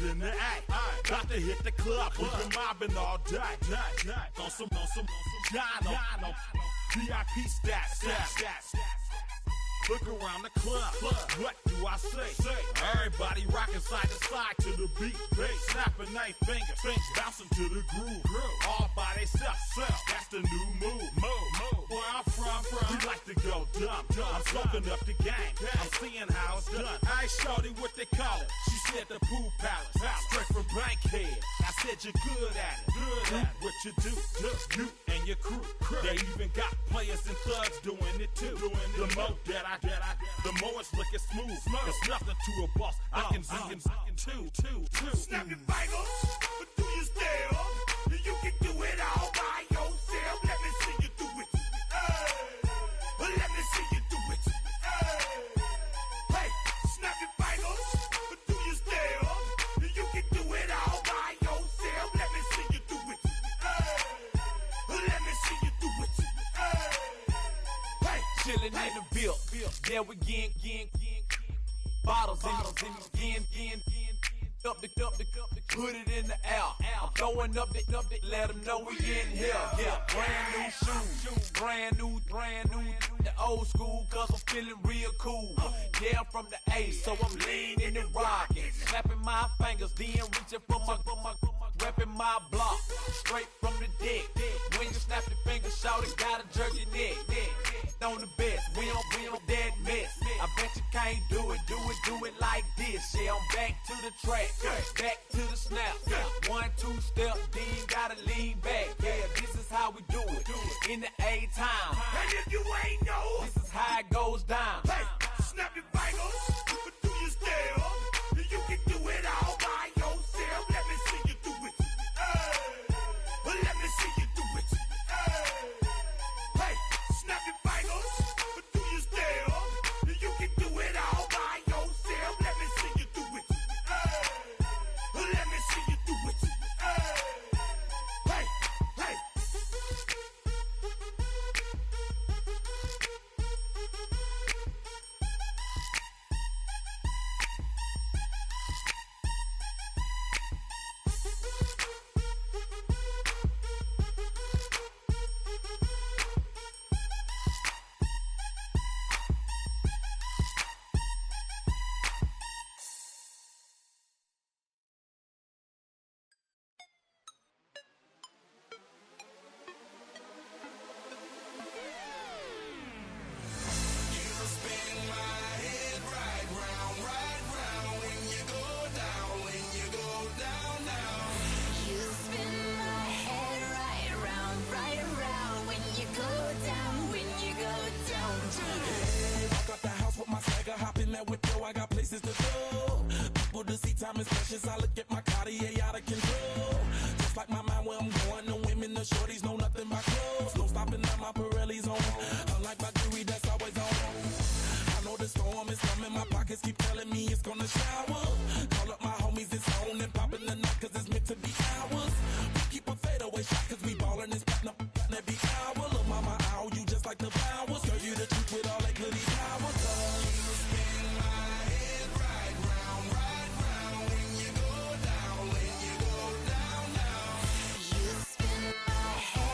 in the A. Got to hit the club, we've been mobbing all day. On some Jono, VIP stats. Look around the club, what do I say? Everybody rocking side to side to the beat. Snapping their fingers, bouncing to the groove. All by themselves, that's the new move. Where I'm from, we like to go dumb. I'm smoking up the game, I'm seeing how it's done. I ain't shorty what they call it, she said the pool palace. Straight from Bankhead, I said you're good at it. What you do, you and your crew. They even got players and thugs doing it too. The more that I get, the more it's looking smooth. It's nothing to a boss, I can two. Snap your fingers, but do you still? You can do it all by yourself. Let me see you do it. Let me see you do it. Hey, snap your fingers, but do you still? You can do it all by yourself. Let me see you do it. Let me see you do it. Hey, chillin' in the bill. Yeah, we getting bottles in again. Up the put it in the air. I'm throwing up the, let them know we in here. Yeah, brand new shoes, brand new. The old school, cause I'm feeling real cool. Yeah, I'm from the A, so I'm leaning and rocking. Snapping my fingers, then reaching for my repping my block. Straight from the deck. When you snap your fingers, shout it, gotta jerk your neck. On the best, we don't that mess. I bet you can't do it like this. Yeah, I'm back to the track, back to the snap. 1, 2 step, then gotta lean back. Yeah, this is how we do it in the A time. and if you ain't know, This is how it goes down. hey, snap your fingers, but do you still? You can do it all by yourself. Let me see you do it. Let me see you do it. Hey, snap your fingers, but do you still? You can do it all by yourself. Let me see you do it. Let me see you do it. Hey. I got places to go. People to see, time is precious. I look at my Cartier out of control. Just like my mind where I'm going. The women, the shorties know nothing but clothes. No stopping at my Pirelli's on. Unlike my jewelry that's always on. I know the storm is coming. My pockets keep telling me it's gonna shower. Call up my homies, it's on and popping the night cause it's meant to be ours. We keep a fadeaway shot cause we ballin' and spatting up every hour. Look mama, ow, you just like the flowers. Girl, you the truth with all that goody power. You spin my head right round when you go down, when you go down, down. You spin my head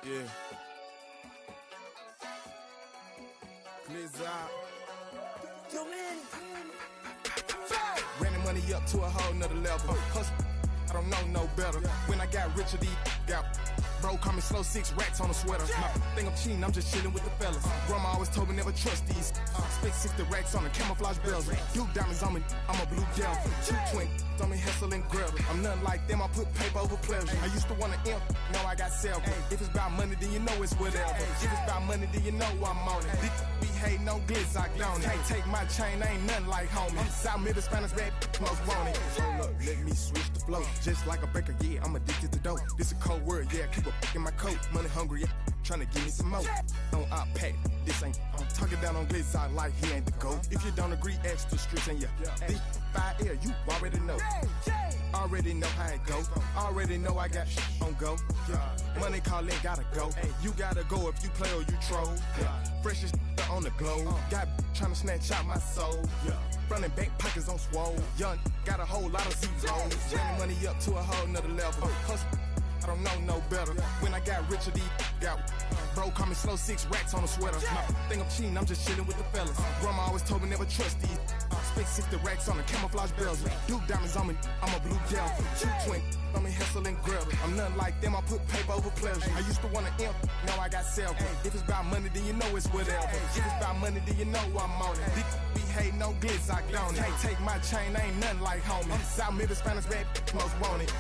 Yeah. Glizz out. Ran the money up to a whole nother level. Hustle, I don't know no better. When I got richer, these got bro, call me slow, 6 racks on a sweater. My think I'm cheating, I'm just chilling with the fellas. Grandma always told me never trust these. Spent 60 racks on the camouflage bells. Duke diamonds on me, I'm a blue gel. 2 twin on me, Hessel and Gretel. I'm nothing like them, I put paper over pleasure. I used to want to imp, now I got self. If it's about money, then you know it's whatever. If it's about money, then you know I'm on it. Be hating, no glitz, I don't. Can't take my chain, ain't nothing like homie. South Middle Spanish red, most want it. Hold up, let me switch the flow. Just like a baker, yeah, I'm addicted to dope. This a cold word, yeah, keep a in my coat. Money hungry, yeah, trying to give me some more. On I pack, this ain't. I'm talking down on glitz, I like he ain't the goat. If you don't agree, ask the streets and yeah. This 5 air, you already know. Already know how it go. Already know I got on go. Money calling, gotta go. You gotta go if you play or you troll. Freshest on the globe. Got trying to snatch out my soul. Running back pockets on swole. Young, got a whole lot of zeros. Running money up to a whole nother level. Hustle, I don't know no better. When I got richer, these got bro, call me slow, 6 racks on a sweater. My think I'm cheating, I'm just chilling with the fellas. Grandma always told me never trust these. Spent 60 racks on the camouflage bells. Duke diamonds on me, I'm a blue gel. 2 twin on me, Hessel and Gretel. I'm nothing like them, I put paper over pleasure. I used to want to imp, now I got self. If it's about money, then you know it's whatever. If it's about money, then you know I'm on it. Be hating, no glitz, I don't. Can't take my chain, ain't nothing like homie. South Middle Spanish red, most want it.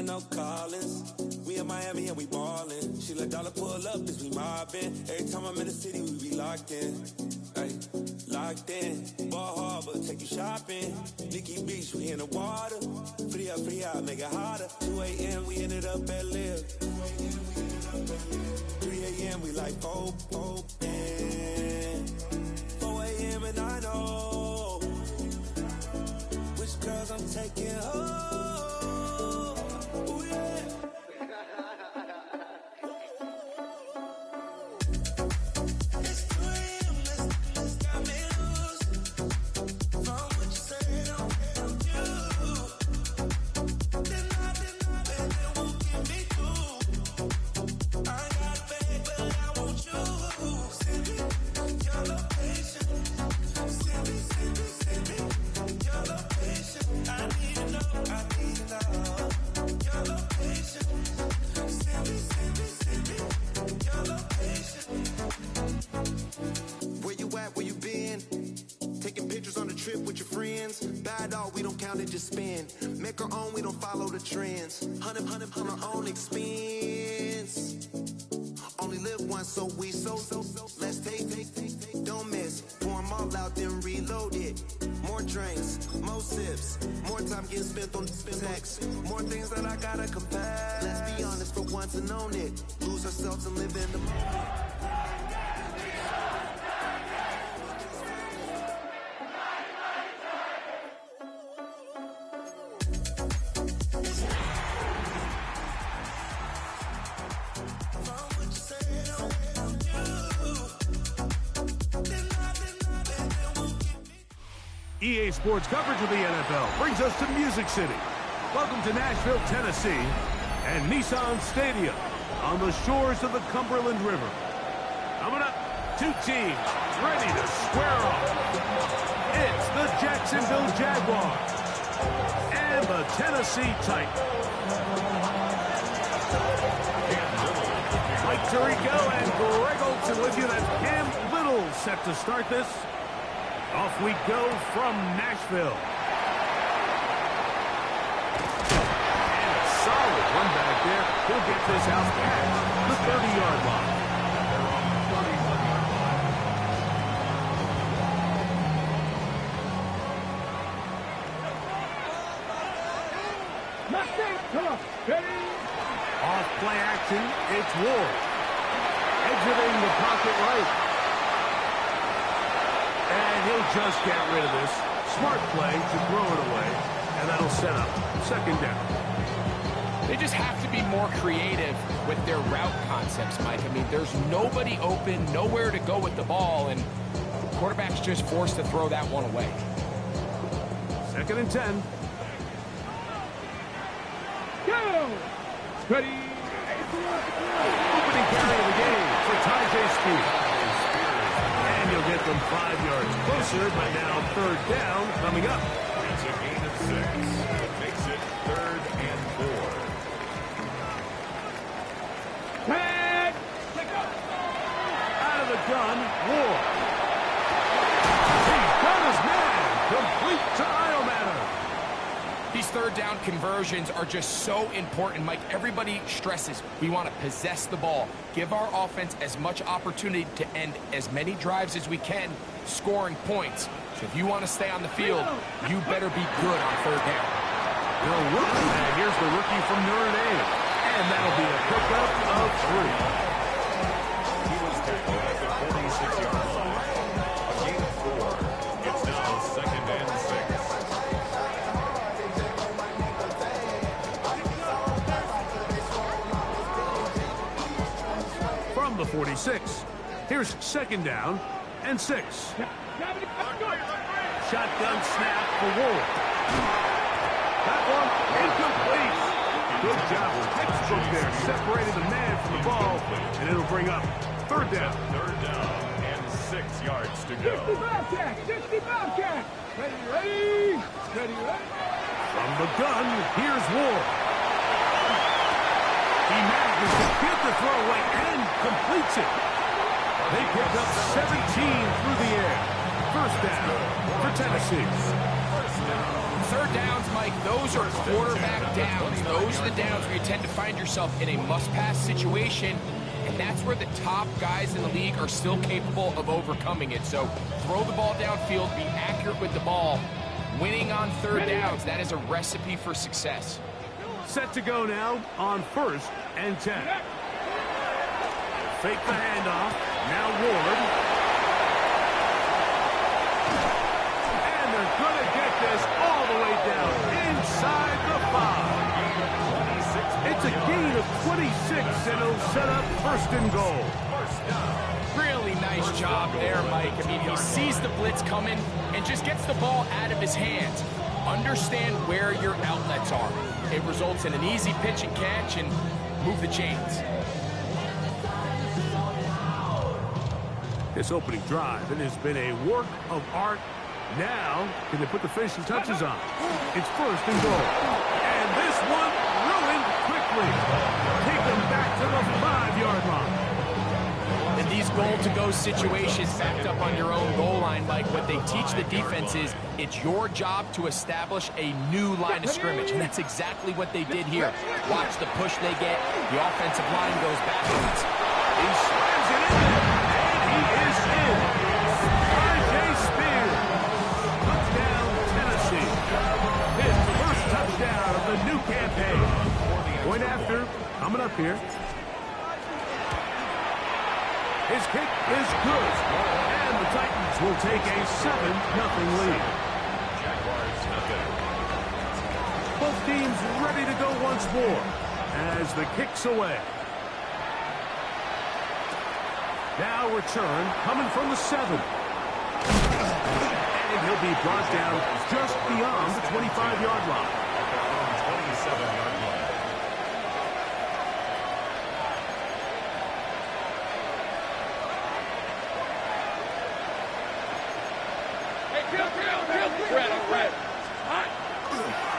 No Collins. We in Miami and we ballin'. She let dollar pull up as we mobbin'. Every time I'm in the city, we be locked in. Ay, locked in. Ball Harbor, take you shopping. Nikki Beach, we in the water. Free up, make it hotter. 2 a.m. we ended up at Live. 3 a.m. we like Pope. And 4 a.m. and I know which girls I'm taking home. Just spend, make our own, we don't follow the trends. 100 on our own expense. Only live once, so let's take, don't miss. Pour them all out, then reload it. More drinks, more sips, more time getting spent on text. More things that I gotta compare. Let's be honest for once and own it. Lose ourselves and live in the moment. EA Sports coverage of the NFL brings us to Music City. Welcome to Nashville, Tennessee, and Nissan Stadium on the shores of the Cumberland River. Coming up, 2 teams ready to square off. It's the Jacksonville Jaguars and the Tennessee Titans. Mike Tirico and Greg Olson with you. That's Cam Little set to start this. Off we go from Nashville. And a solid run back there. He'll get this out past the 30-yard line. They're on the 31-yard line. Off play action, it's Ward. Exiting the pocket right. And he'll just get rid of this. Smart play to throw it away. And that'll set up second down. They just have to be more creative with their route concepts, Mike. I mean, there's nobody open, nowhere to go with the ball, and the quarterback's just forced to throw that one away. Second and 10. Go! Ready? Opening carry of the game for Tyjae Spears. And you'll get them 5 yards closer, but now third down coming up. It's a gain of 6. It makes it 3rd and 4. Tag! Out of the gun, Ward. He's got his man. Complete to Iomatter. These third down conversions are just so important, Mike. Everybody stresses we want to possess the ball, give our offense as much opportunity to end as many drives as we can, scoring points. So if you want to stay on the field, you better be good on third down. And here's the rookie from Notre Dame. And that'll be a pickup of 3. He was tackled at the 46-yard line. A gain of 4. It's now 2nd and 6. From the 46, here's second down and 6. Shotgun snap for Ward. That one incomplete. Good job. Textbook there. Separated the man from the ball, and it'll bring up third down. 3rd down and 6 yards to go. 60 Bobcat! 60 Bobcat! Ready? From the gun, here's Ward. He manages to get the throwaway and completes it. They picked up 17 through the air. First down for Tennessee. Third downs, Mike, those are quarterback downs. Those are the downs where you tend to find yourself in a must-pass situation, and that's where the top guys in the league are still capable of overcoming it. So throw the ball downfield, be accurate with the ball. Winning on third downs, that is a recipe for success. Set to go now on 1st and 10. Fake the handoff. Now Ward. And they're going to get this all the way down inside the 5. It's a gain of 26, and it'll set up 1st and goal. Really nice job there, Mike. I mean, he sees the blitz coming and just gets the ball out of his hands. Understand where your outlets are. It results in an easy pitch and catch and move the chains. This opening drive, it has been a work of art. Now, can they put the finishing touches on? It's 1st and goal. And this one ruined quickly. Take them back to the 5-yard line. In these goal-to-go situations backed up on your own goal line, Mike, what they teach the defense is it's your job to establish a new line of scrimmage, and that's exactly what they did here. Watch the push they get. The offensive line goes backwards. He slams it in, and he is in. Tyjae Spears. Touchdown, Tennessee. His first touchdown of the new campaign. Point after, coming up here. His kick is good, and the Titans will take a 7-0 lead. Jaguars nothing. Both teams ready to go once more as the kick's away. Now return coming from the 7. And he'll be brought down just beyond the 25-yard line. 27-yard line.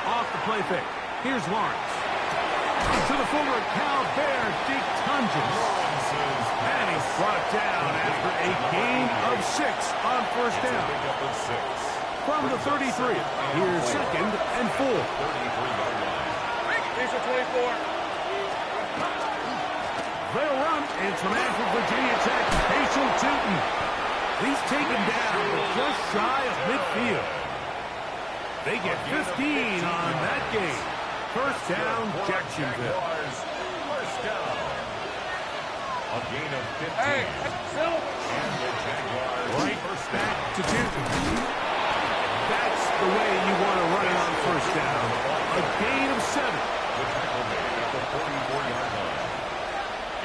Off the play fake. Here's Lawrence. To the former Cal Bear, Jake Tunges. And he's brought down after a gain of 6 on 1st down. From the 33, here's 2nd and 4. 33-yard line. These are 24. They'll run. It's the man from Virginia Tech, Haitian Tootin. He's taken down just shy of midfield. They get 15 on that game. First down, Jacksonville. First down. A gain of 15. And the Jaguars Right back to Denton. That's the way you want to run it on first down. A gain of 7. The tackle made at the 44-yard line.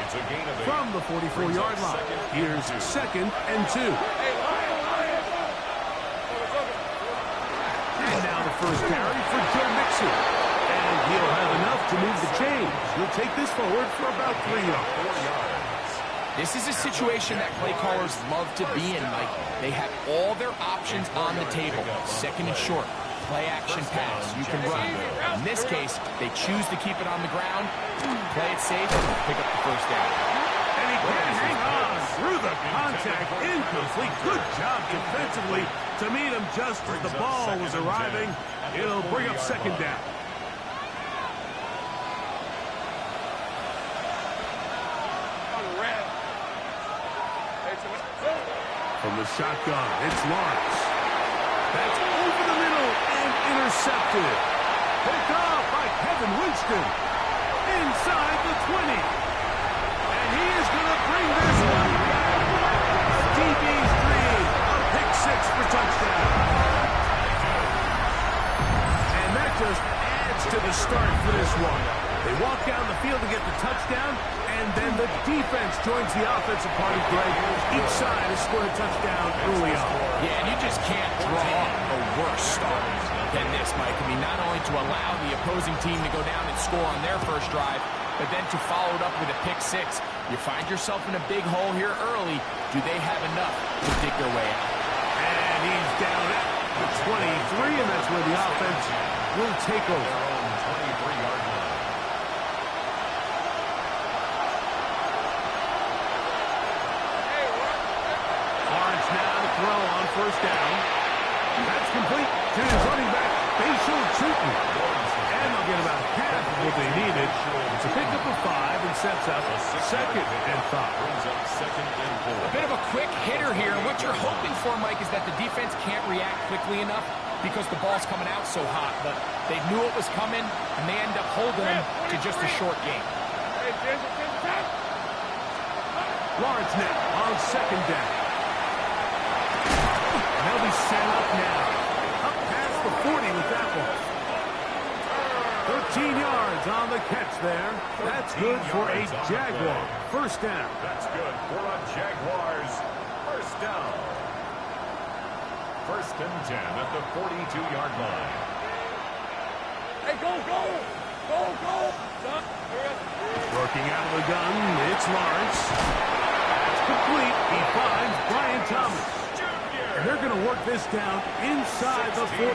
It's a gain of 8. From the 44-yard line, here's 2nd and 2. And now the first carry for Joe Mixon. And he'll have enough to move the chains. He'll take this forward for about 3 yards. This is a situation that play callers love to be in, Mike. They have all their options on the table. 2nd and short, play action pass, you can run. In this case, they choose to keep it on the ground, play it safe, pick up the first down. And he can hang on through the contact. Incomplete. Good job defensively to meet him just as the ball was arriving. It'll bring up 2nd down. From the shotgun, it's Lawrence. That's over the middle and intercepted. Picked off by Kevin Winston. Inside the 20. And he is going to bring this one back. A DB's dream. A pick 6 for touchdown. And that just adds to the start for this one. They walk down the field to get the touchdown, and then the defense joins the offensive party, Greg. Each side has scored a touchdown early on. Yeah, and you just can't draw up a worse start than this, Mike. I mean, not only to allow the opposing team to go down and score on their first drive, but then to follow it up with a pick 6. You find yourself in a big hole here early. Do they have enough to dig their way out? And he's down at the 23, and that's where the offense will take over. 23-yard line. Throw on first down. That's complete to his running back, Facial Chutin. And they'll get about half of what they needed. It's a pickup of 5 and sets up 2nd and 5. Brings up 2nd and 4. A bit of a quick hitter here. What you're hoping for, Mike, is that the defense can't react quickly enough because the ball's coming out so hot. But they knew it was coming, and they end up holding them to just a short game. Lawrence now on 2nd down. They'll be set up now. Up past the 40 with that one. 13 yards on the catch there. That's good for a Jaguar. First down. That's good for a Jaguars. First down. 1st and 10 at the 42-yard line. Hey, go, go! Go, go! Working out of the gun, it's Lawrence. That's complete. He finds Brian Thomas. And they're going to work this down inside the 45.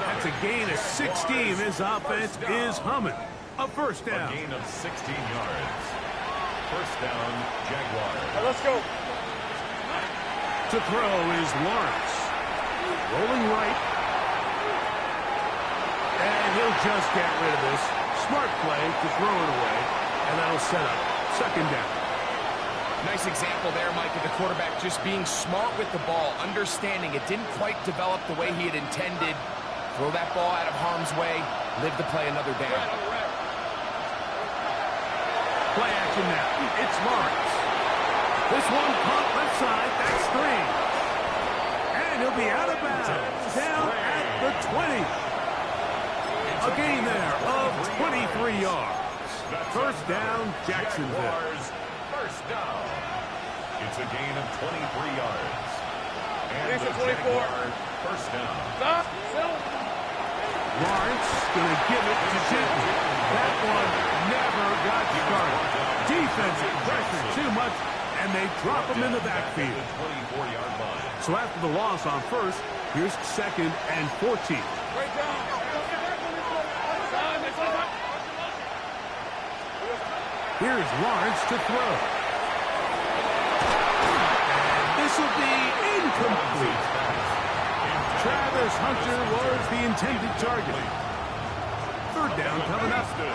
That's a gain of 16. This offense is humming. A first down. A gain of 16 yards. First down, Jaguars. Let's go. To throw is Lawrence. Rolling right. And he'll just get rid of this. Smart play to throw it away. And that'll set up 2nd down. Nice example there, Mike, of the quarterback just being smart with the ball, understanding it didn't quite develop the way he had intended. Throw that ball out of harm's way, live to play another down. Play action now. It's Lawrence. This one caught left side. That's 3. And he'll be out of bounds. Down at the 20. A gain there of 23 yards. First down, Jacksonville. First down. It's a gain of 23 yards. And It's the a 24. Jaguar first down. Stop. Lawrence going to give it to Denton. That one never got started. Defensive pressure too much, and they drop him in the backfield. 24-yard line. So after the loss on first, here's 2nd and 14. Great job. Here's Lawrence to throw. And this will be incomplete. Travis Hunter was the intended target. 3rd down coming up. There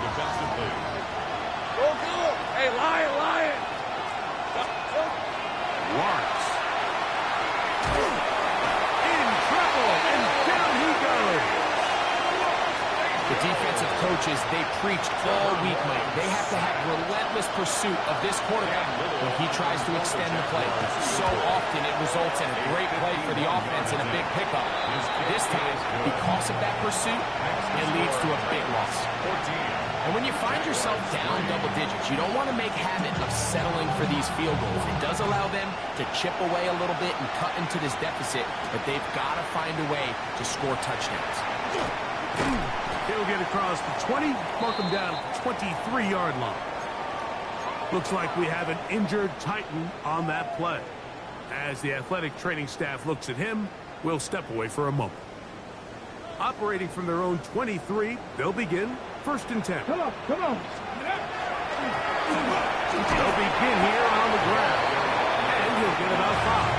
defensively. Go, go. Hey, Lion. Lawrence. In trouble, and down he goes. coaches, they preach all week, Mike. They have to have relentless pursuit of this quarterback when he tries to extend the play. So often it results in a great play for the offense and a big pickup. This time, because of that pursuit, it leads to a big loss. And when you find yourself down double digits, you don't want to make habit of settling for these field goals. It does allow them to chip away a little bit and cut into this deficit, but they've got to find a way to score touchdowns. He'll get across the 20, mark him down at the 23-yard line. Looks like we have an injured Titan on that play. As the athletic training staff looks at him, we'll step away for a moment. Operating from their own 23, they'll begin 1st and 10. Come on, come on. They'll begin here on the ground, and he'll get about 5.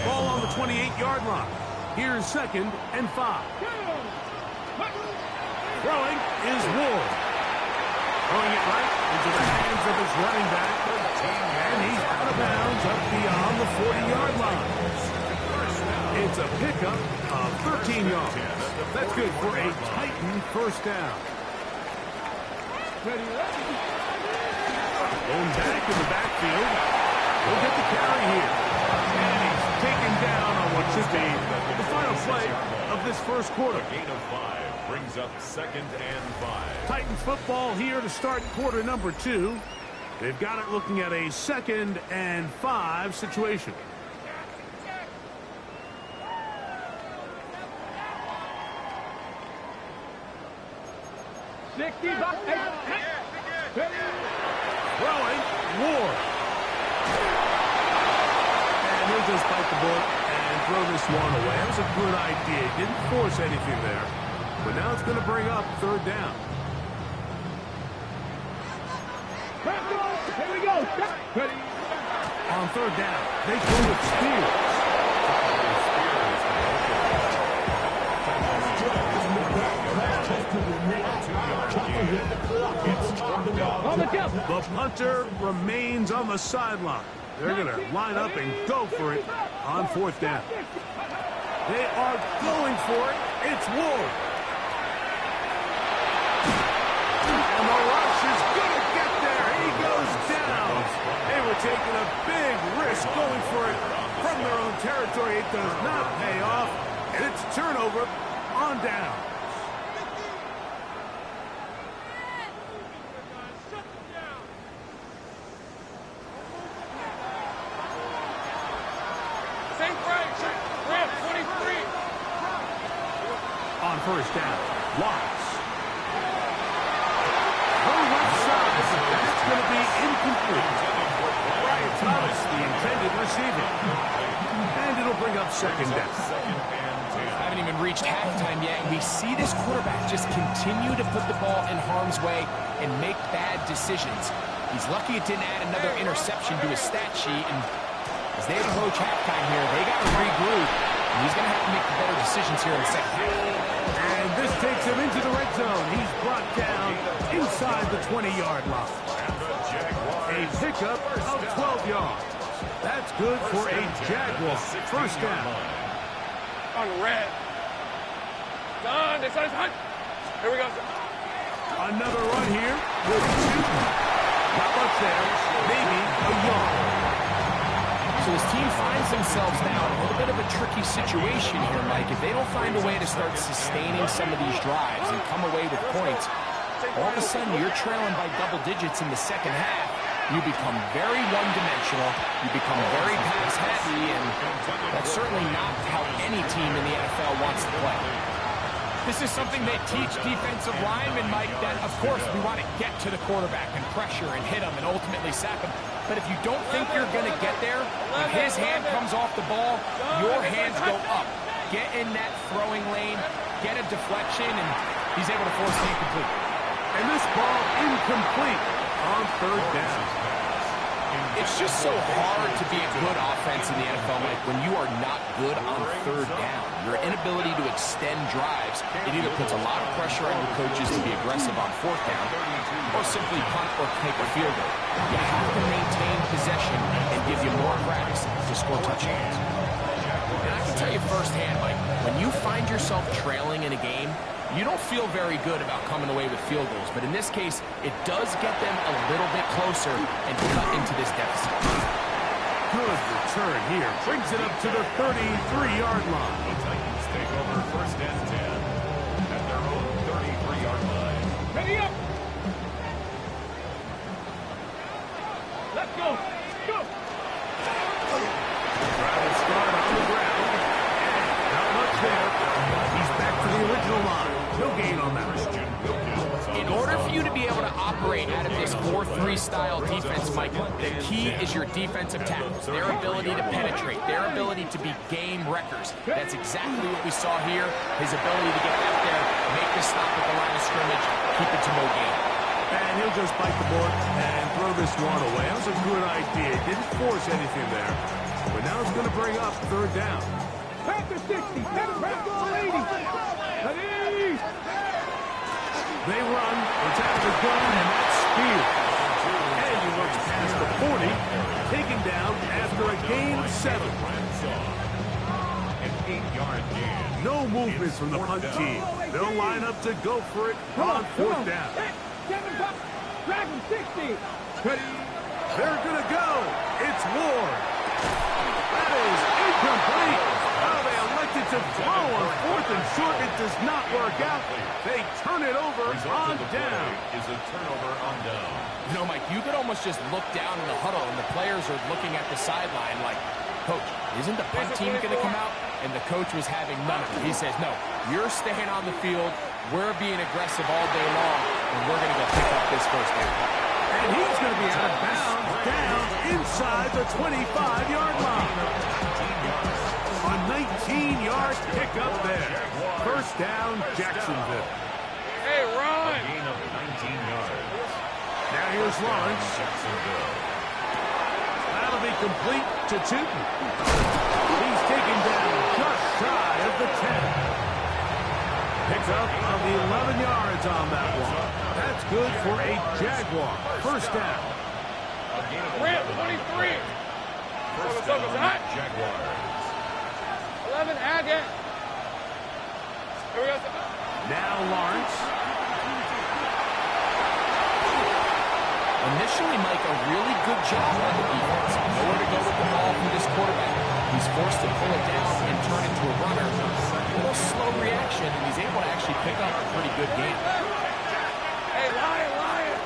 Ball on the 28-yard line. Here's 2nd and 5. Throwing is Ward. Throwing it right into the hands of his running back, and he's out of bounds up beyond the 40-yard line. It's a pickup of 13 yards. That's good for a Titan 1st down. Going back in the backfield. He'll get the carry here. And he's taken down on what should be the final play of this 1st quarter. Gain of 5 brings up 2nd and 5. Titans football here to start quarter number 2. They've got it looking at a 2nd and 5 situation. Throwing, Ward. And he'll just bite the bullet and throw this one away. That was a good idea. He didn't force anything there. But now it's going to bring up 3rd down. Here we go. On 3rd down, they go with Spears. The punter remains on the sideline. They're going to line up and go for it on 4th down. They are going for it. It's Ward. And the rush is going to get there. He goes down. They were taking a big risk going for it from their own territory. It does not pay off. And it's a turnover on down. On 1st down, Watts. On the left side, that's going to be incomplete. Brian Thomas, the intended receiver. And it'll bring up 2nd down. Haven't even reached halftime yet, and we see this quarterback just continue to put the ball in harm's way and make bad decisions. He's lucky it didn't add another interception to his stat sheet, and as they approach halftime here, they got to regroup, and he's going to have to make the better decisions here in the 2nd half. And this takes him into the red zone. He's brought down inside the 20-yard line. A pickup of 12 yards. That's good for a Jaguar 1st down. On the red. Done. Here we go. Another run here with 2. Not much there. Maybe a yard. So his team finds themselves now in a little bit of a tricky situation here, Mike. If they don't find a way to start sustaining some of these drives and come away with points, all of a sudden you're trailing by double digits in the 2nd half. You become very one-dimensional. You become very pass-happy, and that's certainly not how any team in the NFL wants to play. This is something they teach defensive linemen, Mike, that, of course, we want to get to the quarterback and pressure and hit him and ultimately sack him. But if you don't think you're going to get there, when his hand comes off the ball, your hands go up. Get in that throwing lane, get a deflection, and he's able to force the incomplete. And this ball incomplete on 3rd down. It's just so hard to be a good offense in the NFL, Mike, when you are not good on 3rd down. Your inability to extend drives, it either puts a lot of pressure on your coaches to be aggressive on 4th down, or simply punt or take a field goal. You have to maintain possession and give you more cracks to score touchdowns. And I can tell you firsthand, Mike, when you find yourself trailing in a game, you don't feel very good about coming away with field goals. But in this case, it does get them a little bit closer and cut into this deficit. Good return here. Brings it up to the 33-yard line. The Titans take over 1st and 10 at their own 33-yard line. Ready up. Let's go. Go. Travis Scott on the ground. Not much there. He's back to the original line. No gain on that. In order for you to be able to operate out of this 4-3 style defense, Mike, the key is your defensive tackles, their ability to penetrate, their ability to be game wreckers. That's exactly what we saw here, his ability to get out there, make the stop at the line of scrimmage, keep it to no gain. And he'll just bite the board and throw this one away. That was a good idea. Didn't force anything there. But now it's going to bring up 3rd down. Back to 60. Back to 80. Ready. They run, attack the gun, and that's speed. And he looks past the 40, taken down after a gain of 7. An 8-yard gain. No movement from the punt team. They'll line up to go for it on 4th down. Kevin Buck. Drag him 60. Ready. They're going to go. It's Ward. That is incomplete. Oh, they elected to throw on 4th and short. It does not work out. They turn it over on down. Is a turnover on down. You know, Mike, you could almost just look down in the huddle, and the players are looking at the sideline like, Coach, isn't the punt team going to come out? And the coach was having none of it. He says, no, you're staying on the field. We're being aggressive all day long, and we're going to go pick up this 1st down. And he's going to be out of bounds down inside the 25-yard line. A 19-yard pickup there. 1st down, Jacksonville. Hey, run. A gain of 19 yards. Now here's Lawrence. Jacksonville. That'll be complete to Tootin. He's taken down just shy of the 10. Picks up on the 11 yards on that one. That's good for a Jaguar. 1st down. A gain of 23. 1st down, Jaguars. 11, add it. Here we go. Now Lawrence. Initially, Mike, a really good job on the defense. Nowhere to go with the ball for this quarterback. He's forced to pull it down and turn into a runner. A little slow reaction, and he's able to actually pick up a pretty good game. Hey, Lion.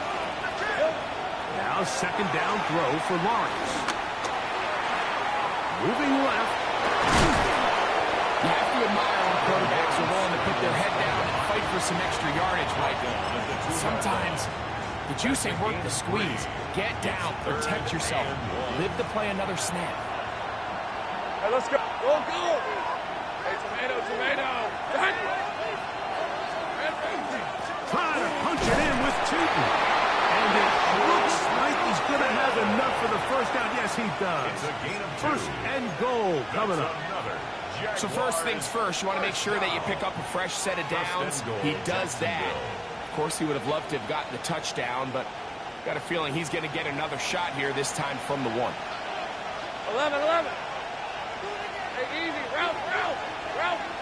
Now 2nd down throw for Lawrence. Moving left. You have to admire when quarterbacks are willing to put their head down and fight for some extra yardage, Mike. Sometimes the juice ain't worth the squeeze. Get down, protect yourself, live to play another snap. Hey, let's go. Go. Hey, tomato. Trying to punch it in with Tootin. And it looks like he's going to have enough for the 1st down. Yes, he does. It's a gain of 2. 1st and goal coming up. So first things first, you want to make sure that you pick up a fresh set of downs. He does that. Of course, he would have loved to have gotten the touchdown, but got a feeling he's going to get another shot here, this time from the 1. 11. Hey, easy. Route.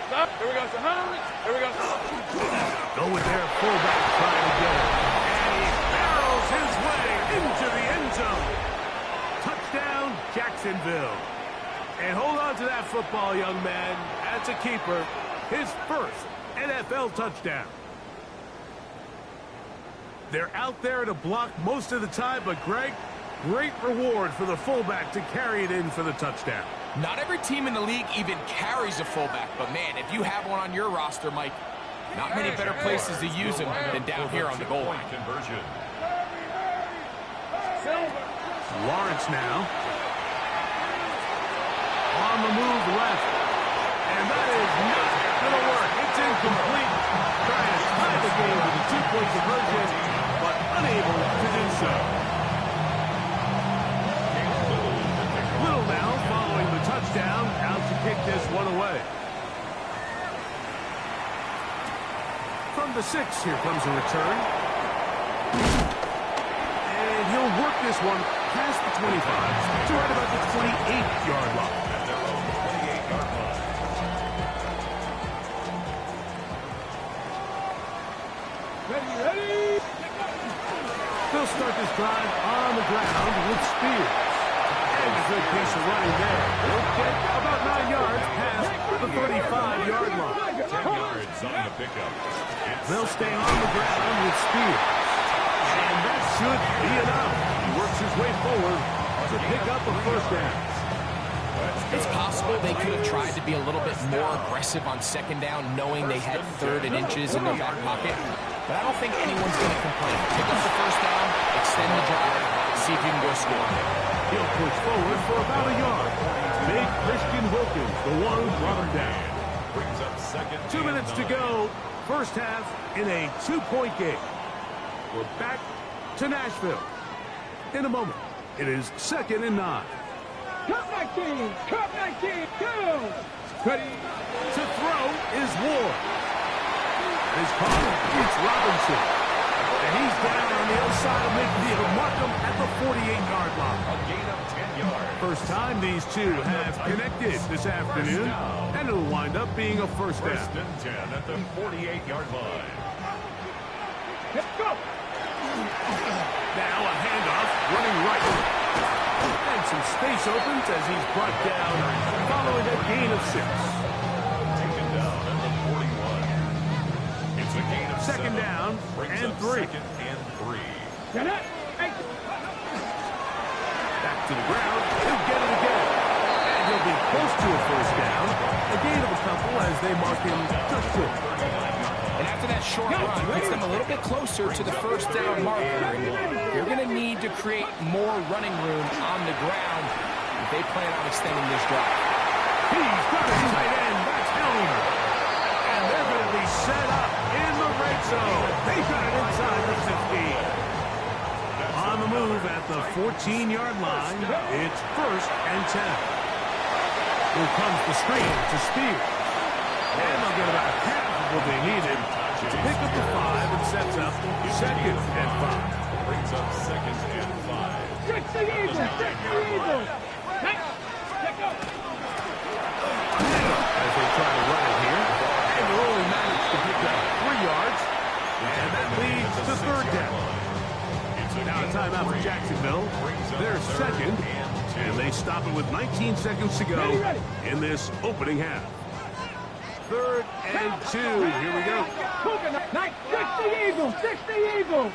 Stop. Here we go. Here we go. Go with their fullback trying to get it. And he barrels his way into the end zone. Touchdown, Jacksonville. And hold on to that football, young man. That's a keeper. His 1st NFL touchdown. They're out there to block most of the time, but Greg, great reward for the fullback to carry it in for the touchdown. Not every team in the league even carries a fullback, but man, if you have one on your roster, Mike, not many better places to use him than down here on the goal line. Conversion. Lawrence now. On the move left. And that is not going to work. It's incomplete. Trying to tie the game with a 2-point conversion, but unable to do so. Little now following the touchdown, out to kick this one away. From the 6, here comes a return. And he'll work this one past the 25 to right about the 28-yard line. They'll start this drive on the ground with Spears. And a good piece of running there. They'll get about 9 yards past the 35-yard line. 10 yards on the pickup. They'll stay on the ground with Spears. And that should be enough. He works his way forward to pick up a first down. It's possible they could have tried to be a little bit more aggressive on second down, knowing they had 3rd and inches in their back pocket. But I don't think anyone's going to complain. Pick up the first down, extend the drive, see if you can go score. He'll push forward for about a yard. Big Christian Wilkins, the one who brought him down. Brings up second. 2 minutes to go. First half in a 2-point game. We're back to Nashville. In a moment, it is 2nd and 9. Cut 19, cut 19, go! Ready to throw is Ward. His caught. It's Robinson. And he's down on the other side of midfield. Mark him at the 48-yard line. A gain of 10 yards. First time these two have connected this afternoon. And it'll wind up being a first down. First and 10 at the 48-yard line. Let's go! Now a handoff, running right. And some space opens as he's brought down following a gain of 6. Taken down at the 41. It's a gain of 2nd 7. down Brings and up 3. 2nd and 3. Get it! Back to the ground. He'll get it again. And he'll be close to a first down. A gain of a couple as they mark him just short. And after that short run, gets them a little bit closer to the first down marker. And they're going to need to create more running room on the ground if they plan on extending this drive. He's got a tight end. That's Helm. And they're going to be set up in the red zone. They got it inside the 15. On the move at the 14-yard line, it's 1st and 10. Here comes the screen to Spears. And they'll get about half of what they needed to pick up the 5 and sets up 2nd and 5. Brings up 2nd and 5. Fix the Eagles! Fix the Eagles! Let's go! As they try to run it here, and they'll only manage to pick up 3 yards, and that leads to 3rd down. Now a timeout for Jacksonville. They're 2nd, and they stop it with 19 seconds to go in this opening half. 3rd and 2. Here we go. Fix the Eagles! Fix the Eagles!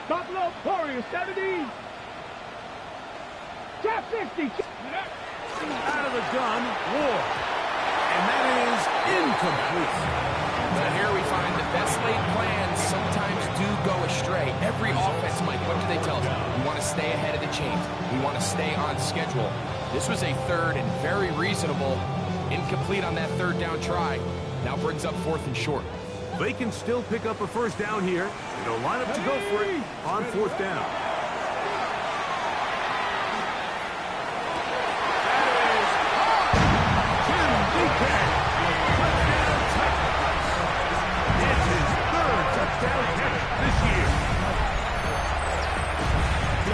Buffalo Warriors 70. Top 50. Out of the gun, Ward. And that is incomplete. But here we find the best laid plans sometimes do go astray. Every offense, Mike, what do they tell us? We want to stay ahead of the chains. We want to stay on schedule. This was a 3rd and very reasonable. Incomplete on that 3rd down try. Now brings up 4th and short. They can still pick up a first down here. They'll line up to go for it on 4th down.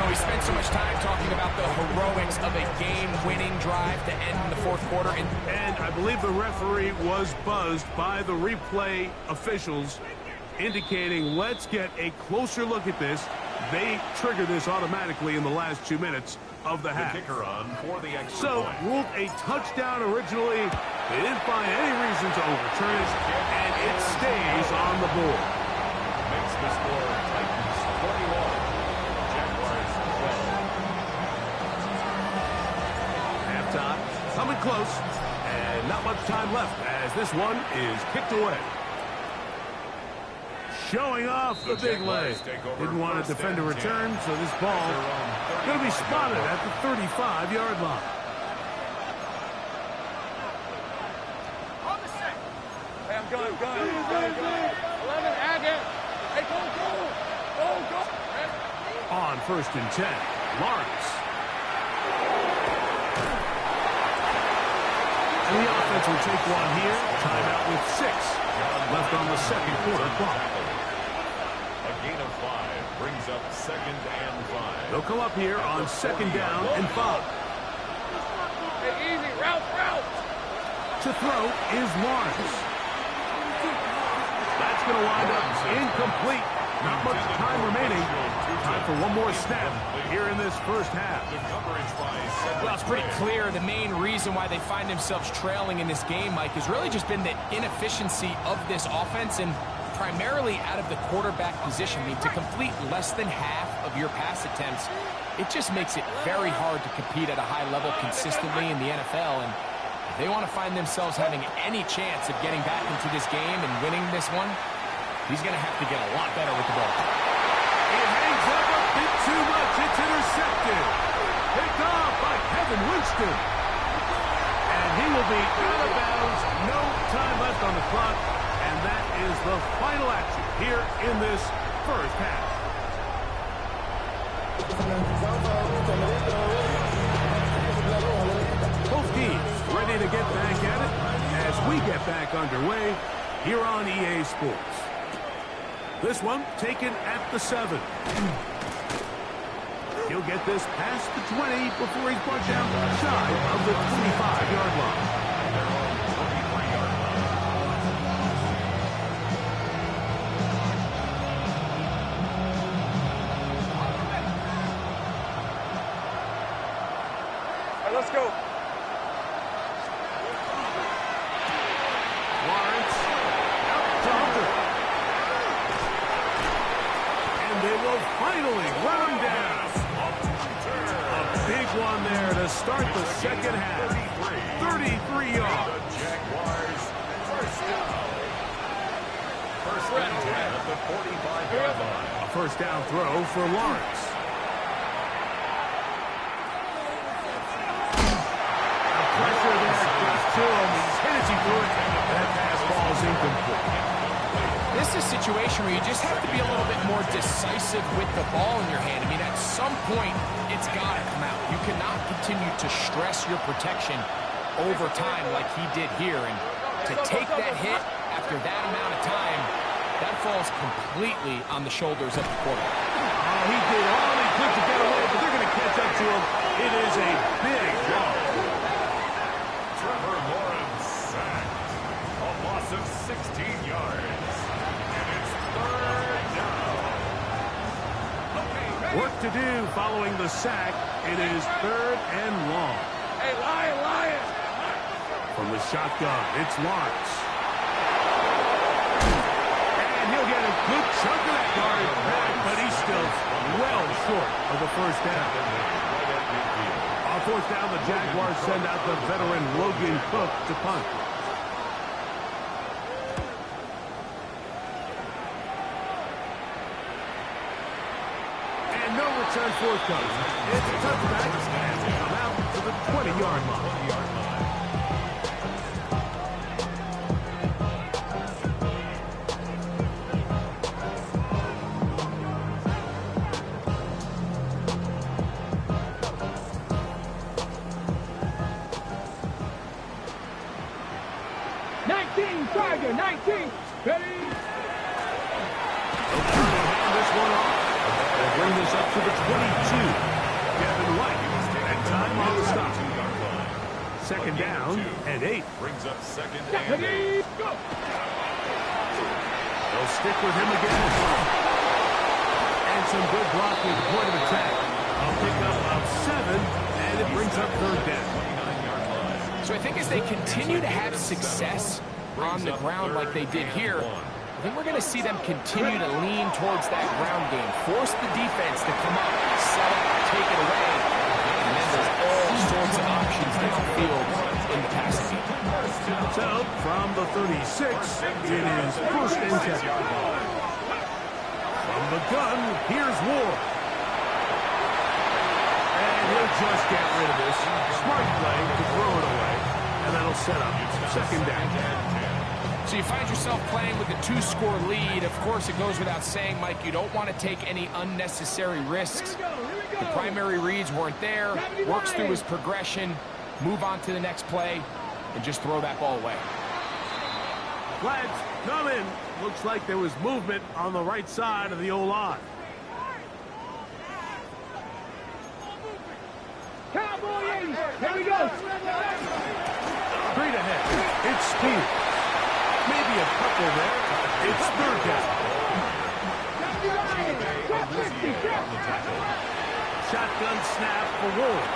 We spent so much time talking about the heroics of a game-winning drive to end in the 4th quarter. And I believe the referee was buzzed by the replay officials indicating, let's get a closer look at this. They trigger this automatically in the last 2 minutes of the half. The kicker on for the extra So, point. ruled a touchdown originally. They didn't find any reason to overturn it, and it stays on the board. Makes the score Titans 21. Jaguars 12. Halftime coming close, and not much time left as this one is kicked away. Showing off the big leg. Didn't want to defend a return, so this ball going to be spotted at the 35-yard line. Hey, I'm going. 11, Agate. Hey, go. On 1st and 10, Lawrence. And the offense will take one here. Timeout with 6 left on the 2nd quarter clock. A gain of 5 brings up 2nd and 5. They'll come up here on 2nd down and 5. Hey, easy. Route. To throw is Lawrence. That's going to wind up incomplete. Not much time remaining. Time for one more snap here in this first half. Well, it's pretty clear the main reason why they find themselves trailing in this game, Mike, has really just been the inefficiency of this offense and primarily out of the quarterback position. I mean, to complete less than half of your pass attempts, it just makes it very hard to compete at a high level consistently in the NFL. And if they want to find themselves having any chance of getting back into this game and winning this one, he's going to have to get a lot better with the ball. It hangs up a bit too much. It's intercepted. Picked off by Kevin Winston. And he will be out of bounds. No time left on the clock. And that is the final action here in this first half. Both teams ready to get back at it as we get back underway here on EA Sports. This one taken at the 7. He'll get this past the 20 before he's brought down shy of the 25-yard line. Let's go. Lawrence out to Hunter. And they will finally run him down. A big one there to start the second half. 33 yards. Jaguars first down. First and 10 at the 45-yard line. A first down throw for Lawrence. Pressure there just to him. He's hit as he threw it. That pass ball is incomplete. This is a situation where you just have to be a little bit more decisive with the ball in your hand. I mean, at some point, it's got to come out. You cannot continue to stress your protection over time like he did here. And to take that hit after that amount of time, that falls completely on the shoulders of the quarterback. Oh, he did all he could to get away, but they're going to catch up to him. It is a big loss. Trevor Lawrence sacked. A loss of 16 yards. And it's third down. Work to do following the sack. It is 3rd and long. Hey, Lion! From the shotgun, it's Lawrence. And he'll get a good chunk of that yard back, but he's still well short of the first down. On 4th down, the Jaguars send out the veteran Logan Cook to punt. And no return forthcoming. It's a touchback as we come out to the 20-yard line. 19, Tiger, 19. Ready? Hand this one off. They'll bring this up to the 22. Devin White. And time on the stop. 2nd down and 8. Brings up 2nd and 8. Ready? Go. They'll stick with him again. And some good blocking, point of attack. A pickup of 7, and it brings up 3rd down. So I think as they continue to have success on the ground like they did here, I think we're going to see them continue to lean towards that ground game, force the defense to come up, set up, take it away, and then there's all sorts of options downfield in the passing game. So, from the 36, it is 1st and 10. From the gun, here's Ward. And he'll just get rid of this. Smart play to throw it away. And that'll set up 2nd down. So you find yourself playing with a 2-score lead. Of course, it goes without saying, Mike, you don't want to take any unnecessary risks. The primary reads weren't there. Works through his progression, move on to the next play, and just throw that ball away. Lads, come in. Looks like there was movement on the right side of the O-line. Cowboy 80. Here we go. Straight ahead. It's Speed. Maybe a couple there. It's 3rd down. tackle. Shotgun snap for Wolf.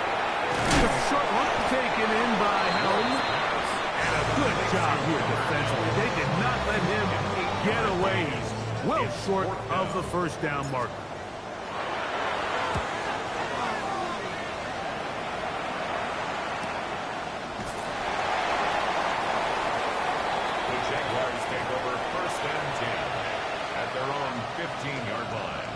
The short one taken in by Helm. And a good job here defensively. They did not let him get away. He's well short of the first down marker. Jaguars take over 1st and 10 at their own 15-yard line.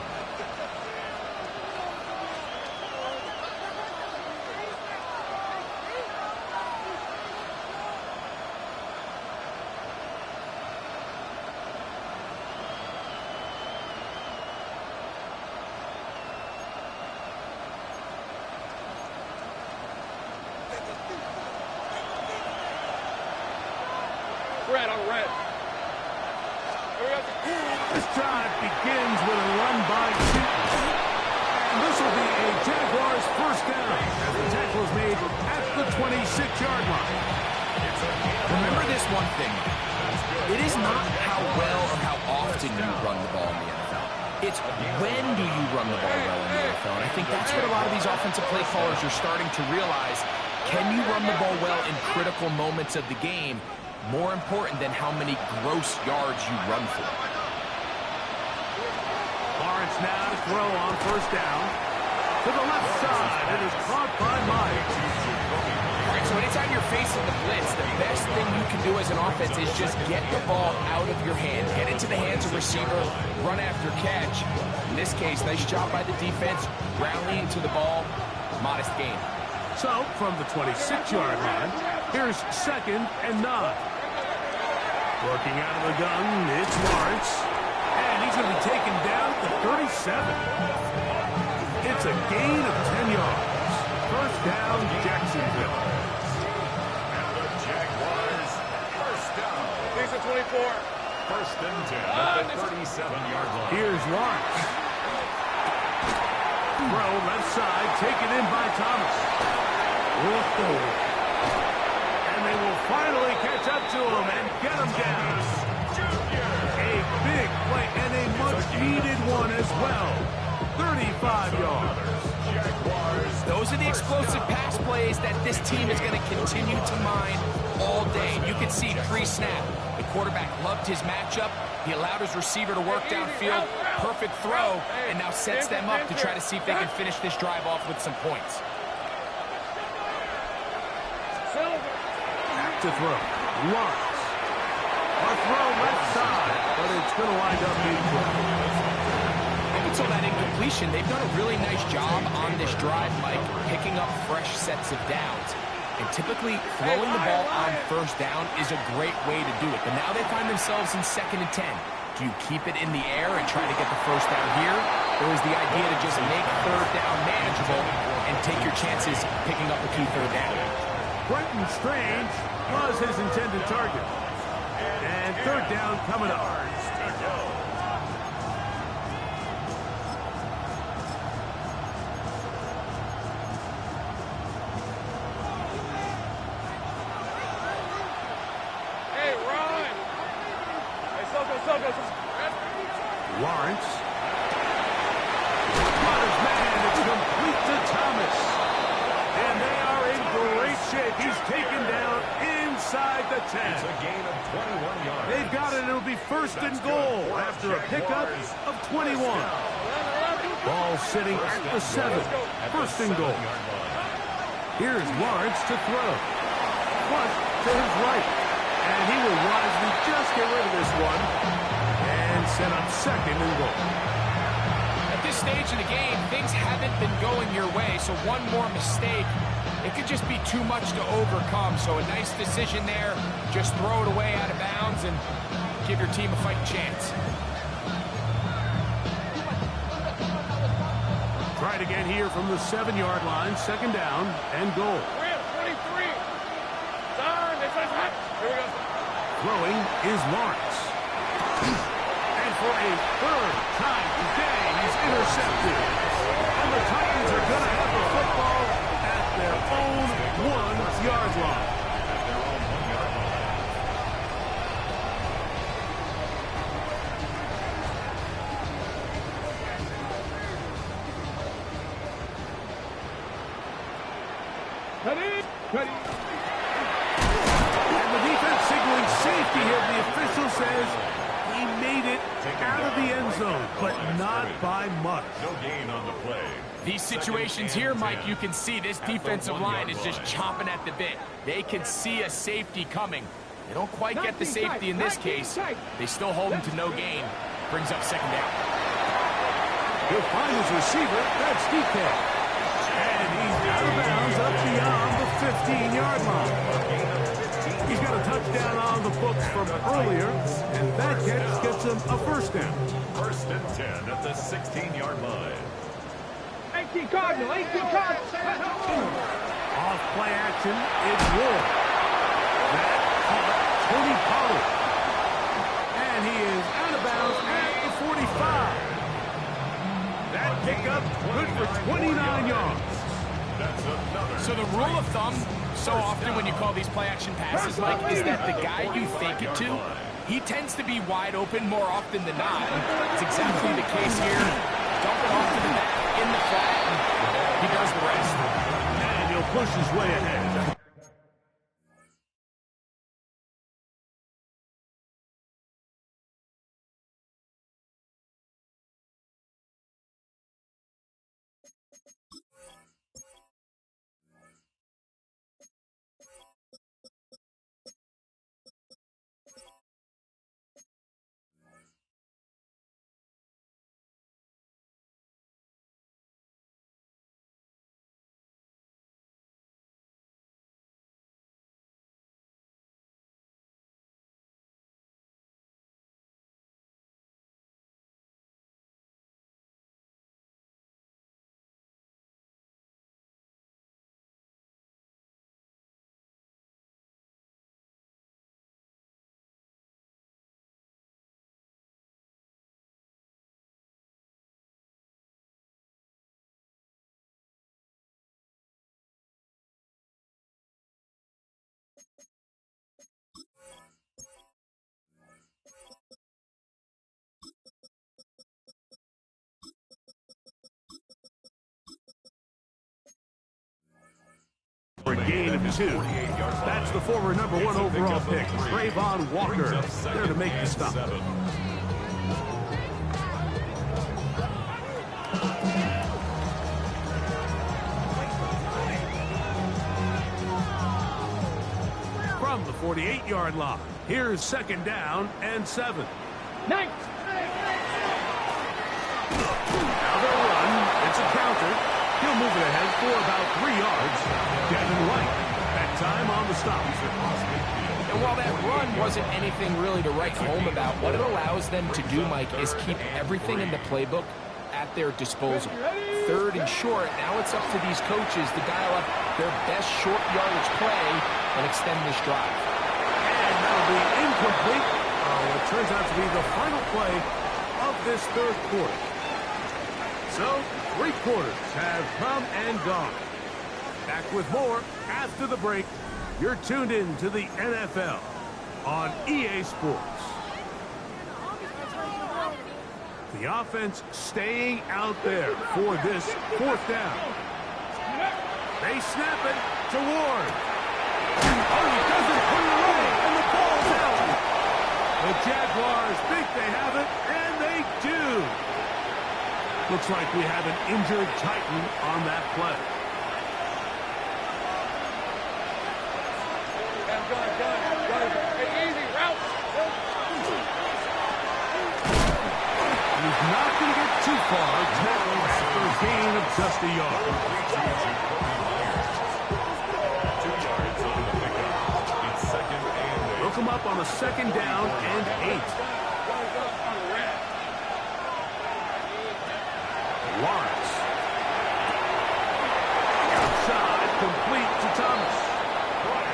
Red on red. This drive begins with a run by Keaton. And this will be a Jaguars first down as the tackle is made at the 26-yard line. Remember this one thing. It is not how well or how often you run the ball in the NFL. It's when do you run the ball well in the NFL. And I think that's what a lot of these offensive play callers are starting to realize. Can you run the ball well in critical moments of the game? More important than how many gross yards you run for. Lawrence now to throw on first down. To the left side. It is caught by Mike. All right, so anytime you're facing the blitz, the best thing you can do as an offense is just get the ball out of your hand. Get into the hands of receiver, run after catch. In this case, nice job by the defense, rallying to the ball, modest gain. So, from the 26-yard line, here's 2nd and 9. Working out of the gun, it's Lawrence. And he's going to be taken down to 37. It's a gain of 10 yards. First down, Jacksonville. And the Jaguars, first down. These are 24. 1st and 10 at the 37-yard line. Here's Lawrence. Throw left side, taken in by Thomas. Will forward. And they will finally catch up to him and get him down. A big play and a much-needed one as well. 35 yards. Those are the explosive pass plays that this team is going to continue to mine all day. And you can see pre-snap, the quarterback loved his matchup. He allowed his receiver to work downfield. Perfect throw, and now sets them up to try to see if they can finish this drive off with some points. Back to throw. Lawrence. A throw left side, but it's going to wind up incomplete. Until that incompletion, they've done a really nice job on this drive, Mike, picking up fresh sets of downs. And typically, throwing the ball on first down is a great way to do it. But now they find themselves in 2nd and 10. Do you keep it in the air and try to get the first down here? Or is the idea to just make 3rd down manageable and take your chances picking up a key 3rd down? Brenton Strange was his intended target. And 3rd down coming up. Lawrence. Runners man, it's complete to Thomas. And they are in great shape. He's taken down inside the 10. It's a gain of 21 yards. They've got it. It'll be 1st and goal after a pickup of 21. Ball sitting at the 7. 1st and goal. Here's Lawrence to throw. Flush to his right. And he will wisely just get rid of this one. And set up 2nd and goal. At this stage in the game, things haven't been going your way, so one more mistake, it could just be too much to overcome. So a nice decision there. Just throw it away out of bounds and give your team a fighting chance. Try it again here from the 7-yard line. 2nd down and goal. 23. Darn, here we go. Throwing is Lawrence. And for a 3rd time today, he's intercepted. And the Titans are going to have the football at their own 1-yard line. Ready? Ready? And the defense signaling safety here. The official says he made it out of the end zone, but not by much. No gain on the play. These situations here, Mike, you can see this defensive line is just chomping at the bit. They can see a safety coming. They don't quite get the safety in this case. They still hold him to no gain. Brings up second down. He'll find his receiver. That's DK. And he's out of bounds up beyond the 15-yard line. He's got a touchdown on the books from earlier, and that catch gets him a first down. 1st and 10 at the 16-yard line. 18 Cardinal, 18 Cardinal. Off play action, it's Ward. That caught Tony Pollard. And he is out of bounds at the 45. That pickup good for 29 yards. That's another. So the rule of thumb, so often when you call these play-action passes, Mike, is that the guy you think it to, he tends to be wide open more often than not. It's exactly the case here. Dump it off to the back in the flat, and he does the rest. And he'll push his way ahead. For a gain of 2. That's the former #1 overall pick, Trayvon Walker, there to make the stop. From the 48-yard line, here's 2nd down and 7. Nice. Now they'll run. It's a counter. He'll move it ahead for about 3 yards. Devin White, that time on the stop. And while that run wasn't anything really to write home about, what it allows them to do, Mike, is keep everything in the playbook at their disposal. 3rd and short, now it's up to these coaches to dial up their best short yardage play and extend this drive. And that'll be incomplete. It turns out to be the final play of this 3rd quarter. So, 3 quarters have come and gone. Back with more after the break. You're tuned in to the NFL on EA Sports. The offense staying out there for this 4th down. They snap it to Ward. Oh, he doesn't put it away, and the ball's out. The Jaguars think they have it, and they do. Looks like we have an injured Titan on that play. He's not going to get too far, tackling after a gain of just a yard. 2 yards on the pickup. It's 2nd and 8. Look him up on a 2nd down and 8. Lawrence. Outside, complete to Thomas.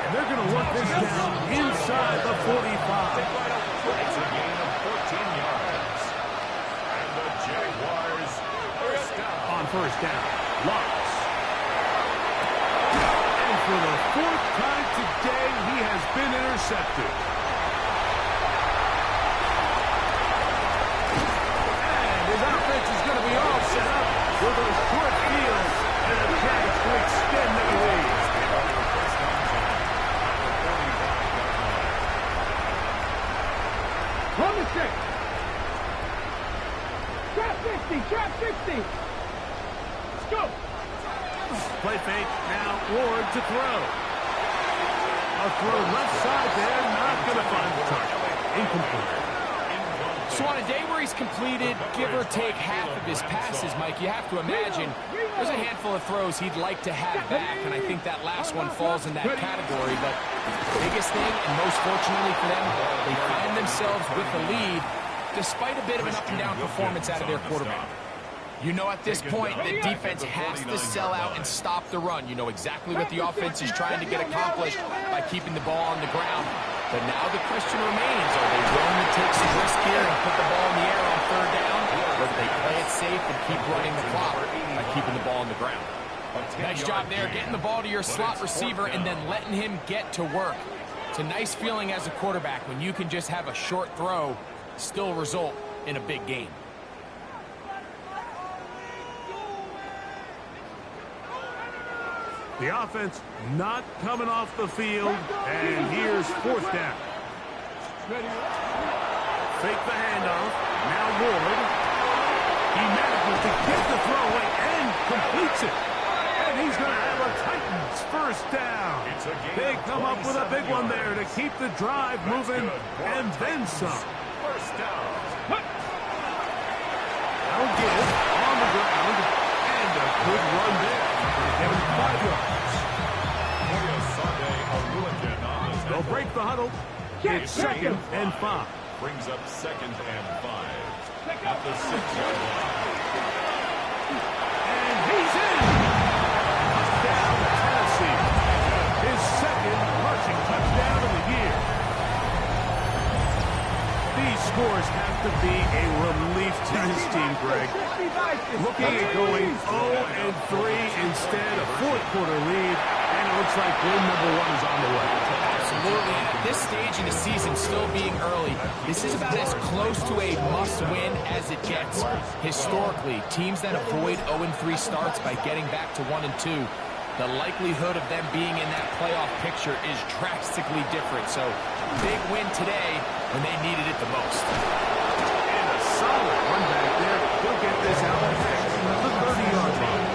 And they're going to work this down inside the 45. It's a gain of 14 yards. And the Jaguars first down. On 1st down, Lawrence. And for the 4th time today, he has been intercepted. And his offense is going to be all set up with a short field and a chance to extend their lead. Let's go. Play fake. Now Ward to throw. A throw left side there. Not going to find the target. Incomplete. So on a day where he's completed, give or take half of his passes, Mike, you have to imagine there's a handful of throws he'd like to have back, and I think that last one falls in that category. But the biggest thing, and most fortunately for them, they find themselves with the lead despite a bit of an up-and-down performance out of their quarterback. You know at this point the defense has to sell out and stop the run. You know exactly what the offense is trying to get accomplished by keeping the ball on the ground. But now the question remains, are they willing to take some risk here and put the ball in the air on third down? Or do they play it safe and keep running the clock by keeping the ball on the ground? Nice job there, getting the ball to your slot receiver and then letting him get to work. It's a nice feeling as a quarterback when you can just have a short throw, still result in a big game. The offense not coming off the field, and here's fourth down. Fake the handoff. Now Ward. He manages to get the throw away and completes it. And he's going to have a Titans first down. They come up with a big one there to keep the drive moving, and then some. First down. Now give on the ground, and a good run there. Give him 5 yards. They'll break the huddle. It's 2nd and 5. Brings up 2nd and 5 at the 6-yard line. And he's in. Touchdown, Tennessee. His 2nd rushing touchdown of the year. These scores have to be a relief to his team, Greg. Looking at going 0-3 instead, a fourth-quarter lead, and it looks like win number 1 is on the way. Absolutely. At this stage in the season, still being early, this is about as close to a must-win as it gets. Historically, teams that avoid 0-3 starts by getting back to 1-2, the likelihood of them being in that playoff picture is drastically different. So, big win today when they needed it the most. And a solid run back there. He'll get this out of the 30-yard line.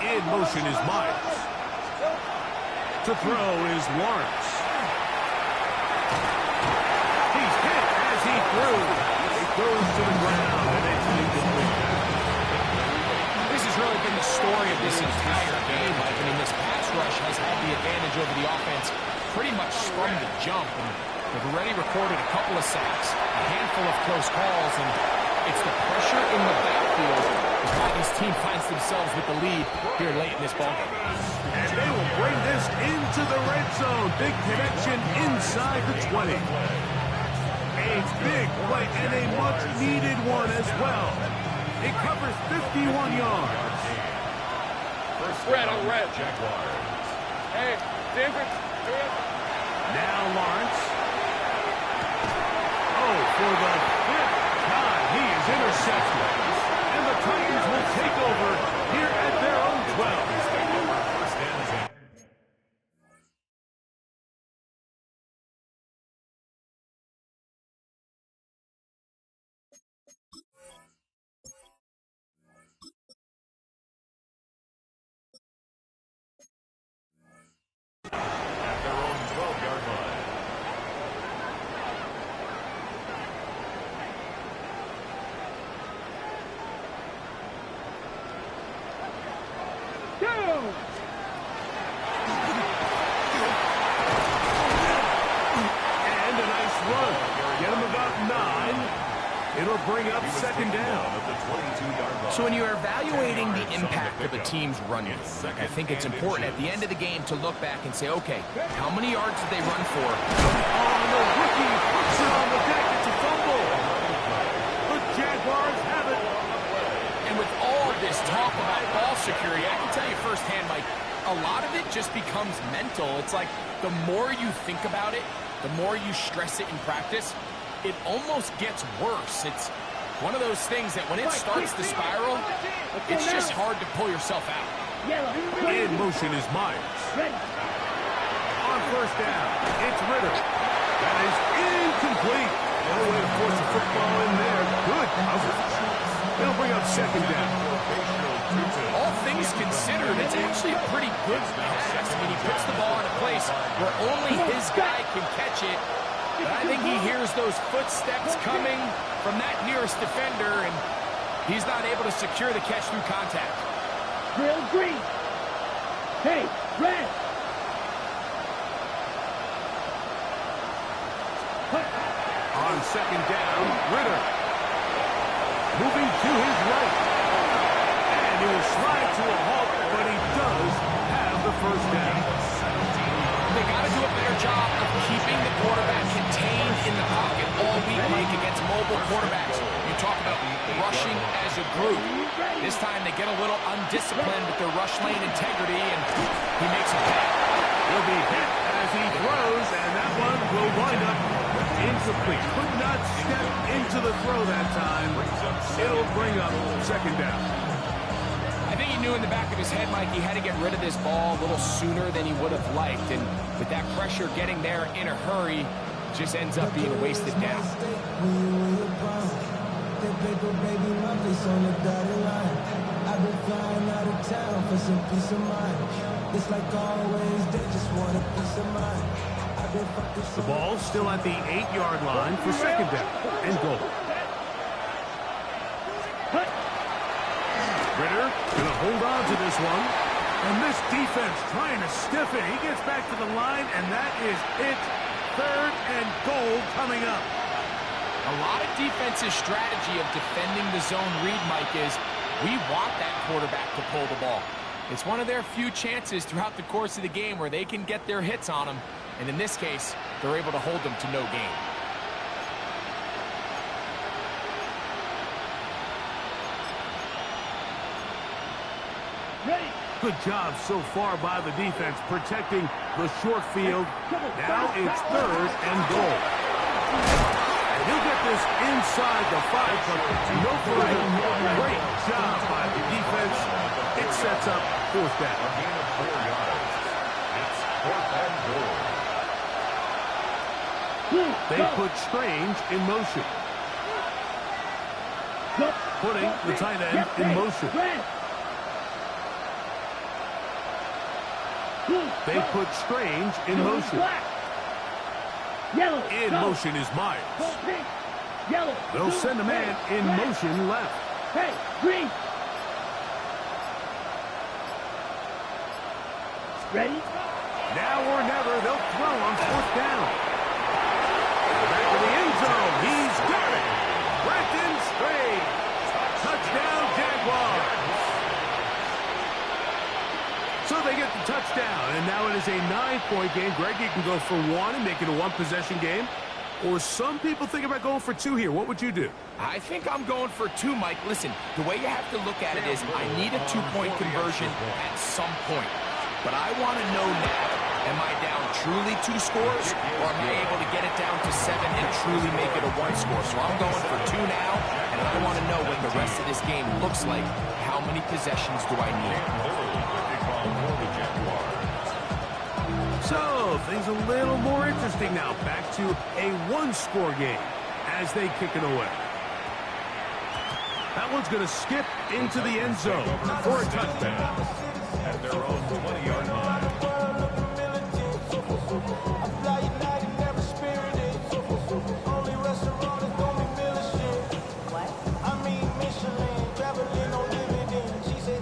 In motion is Myers. To throw is Lawrence. He's hit as he threw. It goes to the ground, and it's incomplete. This has really been the story of this entire game, Mike. I mean, this pass rush has had the advantage over the offense pretty much from the jump. And they've already recorded a couple of sacks, a handful of close calls, and it's the pressure in the backfield why this team finds themselves with the lead here late in this ballgame. And they will bring this into the red zone. Big connection inside the 20. A big play and a much-needed one as well. It covers 51 yards. Red on red. Hey, Denver. Now Lawrence. Oh, for the 5th time, he is intercepted. And the Titans will take over here at their own 12. At their own 12-yard line. And a nice run. Get him about 9. It'll bring up 2nd down. So when you're evaluating the impact of a team's run game, I think it's important at the end of the game to look back and say, okay, how many yards did they run for? Oh, the rookie puts it on the deck. It's a fumble. The Jaguars have it. And with all of this talk about ball security, I can tell you firsthand, Mike, a lot of it just becomes mental. It's like the more you think about it, the more you stress it in practice, it almost gets worse. It's one of those things that when it starts to spiral, it's just hard to pull yourself out. In motion is Myers. On first down, it's Ritter. That is incomplete. No way to force a football in there. Good coverage. They'll bring up second down. All things considered, it's actually a pretty good process. I mean, he puts the ball in a place where only his guy can catch it. But I think he hears those footsteps coming from that nearest defender, and he's not able to secure the catch through contact. Drill green. Hey, red. On second down, Ritter. Moving to his right. And he will slide to a halt, but he does have the first down. They got to do a better job of keeping the quarterback contained in the pocket all week, Mike, against mobile quarterbacks. You talk about rushing as a group. This time they get a little undisciplined with their rush lane integrity, and he makes a pay. He'll be hit as he throws, and that one will wind up incomplete. Could not step into the throw that time. It'll bring up second down. I think he knew in the back of his head, Mike, he had to get rid of this ball a little sooner than he would have liked. And with that pressure getting there in a hurry, it just ends up being a wasted down. I've been flying out of town for some peace of mind. It's like always, they just want a piece of mind. The ball still at the 8-yard line for second down and goal. Ritter gonna hold on to this one. And this defense trying to stiff it. He gets back to the line, and that is it. Third and goal coming up. A lot of defensive strategy of defending the zone read, Mike, is we want that quarterback to pull the ball. It's one of their few chances throughout the course of the game where they can get their hits on them. And in this case, they're able to hold them to no gain. Good job so far by the defense protecting the short field. Now it's third and goal. And he'll get this inside the 5, but no further. Great job by the defense. It sets up fourth down. It's fourth and goal. They put Strange in motion. Putting the tight end in motion. They put Strange in motion. In motion is Myers. They'll send a man in motion left. Hey, green. Ready? Now or never, they'll throw on fourth down. Back to the end zone. He's got it. Brenton Strange. Touchdown, Jaguars. So they get the touchdown, and now it is a 9-point game. Greg, you can go for one and make it a one-possession game. Or some people think about going for two here. What would you do? I think I'm going for two, Mike. Listen, the way you have to look at it is I need a two-point conversion at some point. But I want to know now, am I down truly 2 scores, or am I able to get it down to 7 and truly make it a 1 score? So I'm going for 2 now, and I want to know what the rest of this game looks like. How many possessions do I need? So, things a little more interesting now. Back to a 1-score game as they kick it away. That one's going to skip into the end zone for a touchdown. At their own 20-yard line.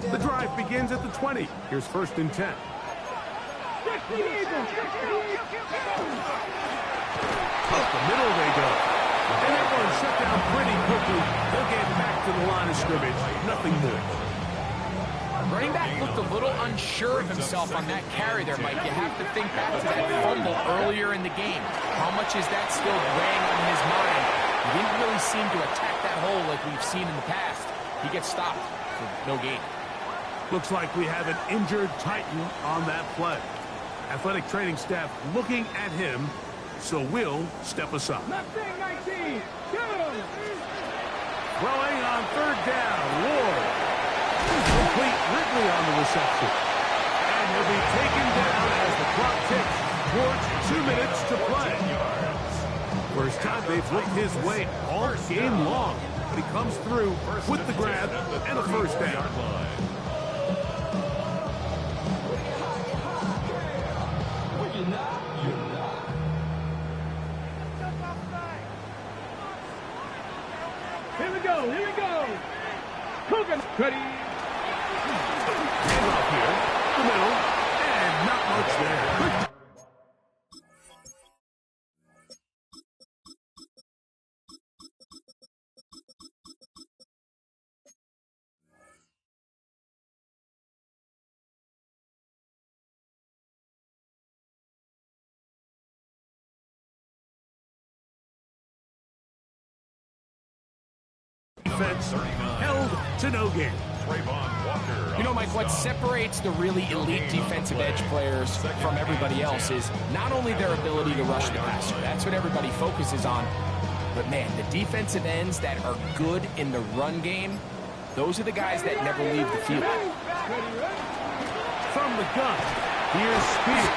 The drive begins at the 20. Here's first and 10. Up the middle they go. And that one shut down pretty quickly. They'll get back to the line of scrimmage. Nothing more. Running back looked a little unsure of himself on that carry there, Mike. You have to think back to that fumble earlier in the game. How much is that still weighing on his mind? He didn't really seem to attack that hole like we've seen in the past. He gets stopped for no gain. Looks like we have an injured Titan on that play. Athletic training staff looking at him, so we'll step aside. Left wing 19. Go. Throwing on third down. Ward. Complete Ridley on the reception. And he'll be taken down as the clock ticks towards 2 minutes to play. First time they've looked his way all game long, but he comes through with the grab and a first down. Here we go, here we go. Coogan, ready. Hand off here, the middle, and not much there. Defense held to no gain. You know, Mike, what separates the really elite defensive edge players from everybody else is not only their ability to rush the passer. That's what everybody focuses on. But, man, the defensive ends that are good in the run game, those are the guys that never leave the field. From the gun, here's Speed.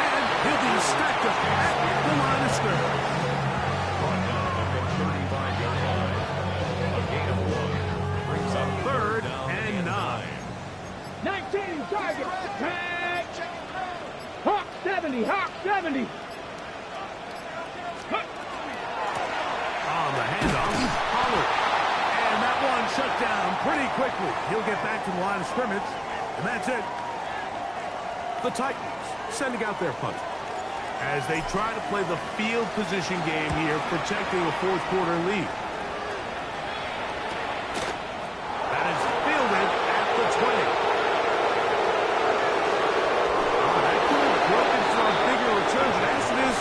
And he'll be stacked up at the line of scrimmage. Third and 9. 19 target. Hawk 70, Hawk 70. On the handoff, Pollard. And that one shut down pretty quickly. He'll get back to the line of scrimmage, and that's it. The Titans sending out their punter as they try to play the field position game here, protecting a fourth quarter lead. That is fielded at the 20. That could have broken for a bigger return, but as it is,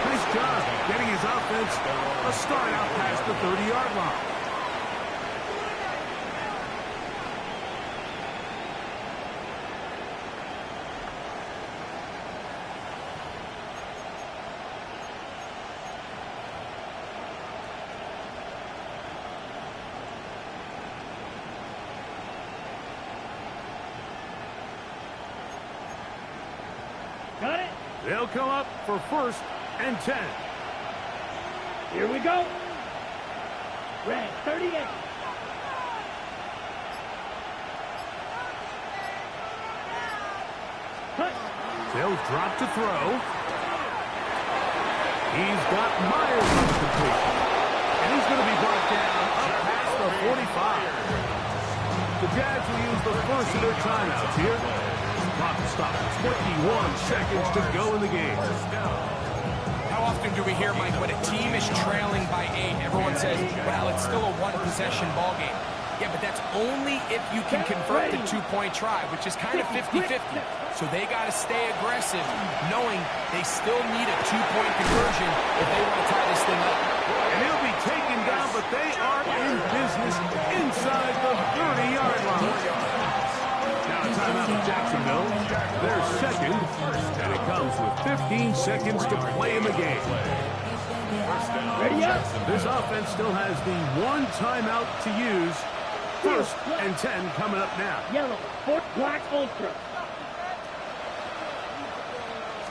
nice job getting his offense a start out past the 30-yard line. Got it? They'll come up for first and 10. Here we go. Red 38. Cut. They'll drop to throw. He's got Myers on the completion. And he's going to be brought down up past the 45. The Jags will use the first of their timeouts here. Clock stops. 21 seconds to go in the game. How often do we hear, Mike, when a team is trailing by 8, everyone says, well, it's still a one-possession ball game. Yeah, but that's only if you can convert the two-point try, which is kind of 50-50. So they got to stay aggressive, knowing they still need a two-point conversion if they want to tie this thing up. And he'll be taken down, but they are in business inside the 30-yard line. Now a timeout for Jacksonville. They're second, and it comes with 15 seconds to play in the game. Ready up. This offense still has the one timeout to use. First and 10 coming up now. Yellow, fourth, black, ultra.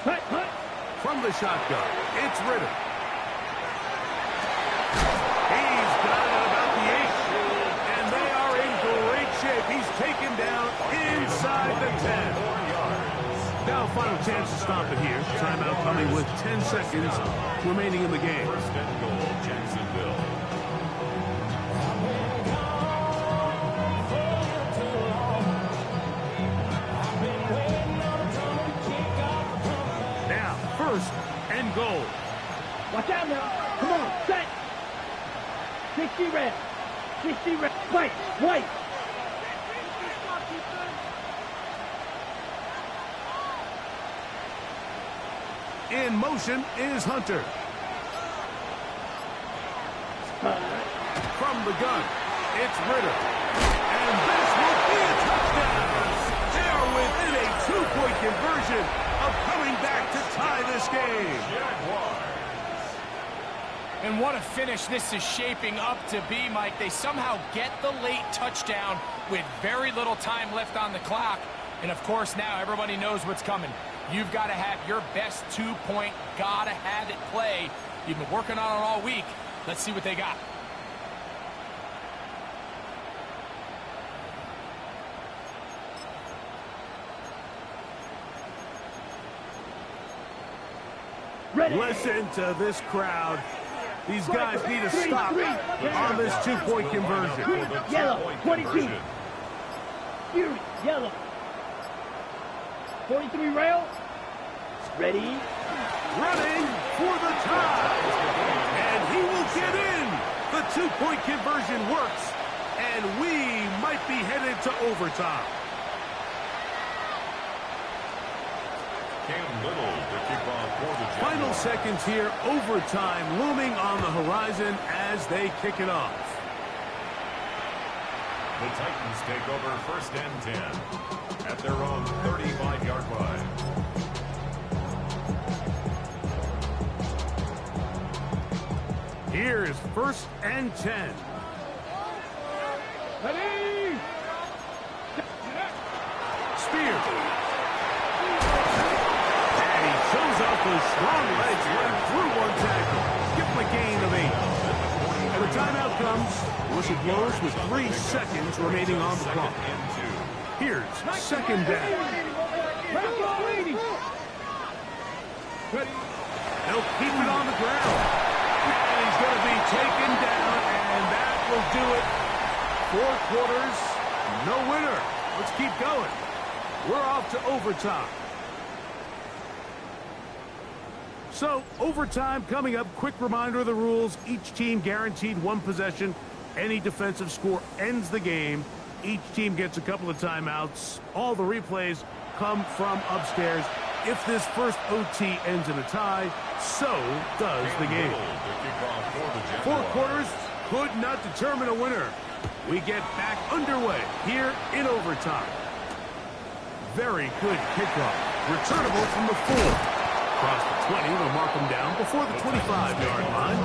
Cut, cut. From the shotgun, it's Ritter. He's got it at about the 8, and they are in great shape. He's taken down inside the 10. Now final chance to stop it here. Timeout coming with 10 seconds remaining in the game. First and goal, Jacksonville. Now, first and goal. Watch out now. Come on, set. 60 red. 60 red. White, white. In motion is Hunter. From the gun, it's Ritter. And this will be a touchdown. They are within a 2-point conversion of coming back to tie this game. And what a finish this is shaping up to be, Mike. They somehow get the late touchdown with very little time left on the clock. And, of course, now everybody knows what's coming. You've got to have your best two-point, gotta-have-it play. You've been working on it all week. Let's see what they got. Listen to this crowd. These guys need to stop on this two-point conversion. Yellow, 22. Fury, yellow. 43 rail. Ready. Running for the tie. And he will get in. The two-point conversion works. And we might be headed to overtime. Cam Little to kick off for the Jaguars. Final seconds here, overtime looming on the horizon as they kick it off. The Titans take over 1st and 10 at their own 35-yard line. Here's 1st and 10. Ready. Spears. And he shows up with strong legs right through one tackle. Give him a gain of 8. And the timeout comes. Whistle blows with 3 seconds remaining on the clock. Here's 2nd down. They'll keep it on the ground. And he's going to be taken down, and that will do it. 4 quarters, no winner. Let's keep going. We're off to overtime. So, overtime coming up. Quick reminder of the rules. Each team guaranteed 1 possession. Any defensive score ends the game. Each team gets a couple of timeouts. All the replays come from upstairs. If this first OT ends in a tie, so does the game. 4 quarters could not determine a winner. We get back underway here in overtime. Very good kickoff. Returnable from the 4. Across the 20, they'll mark them down before the 25-yard line.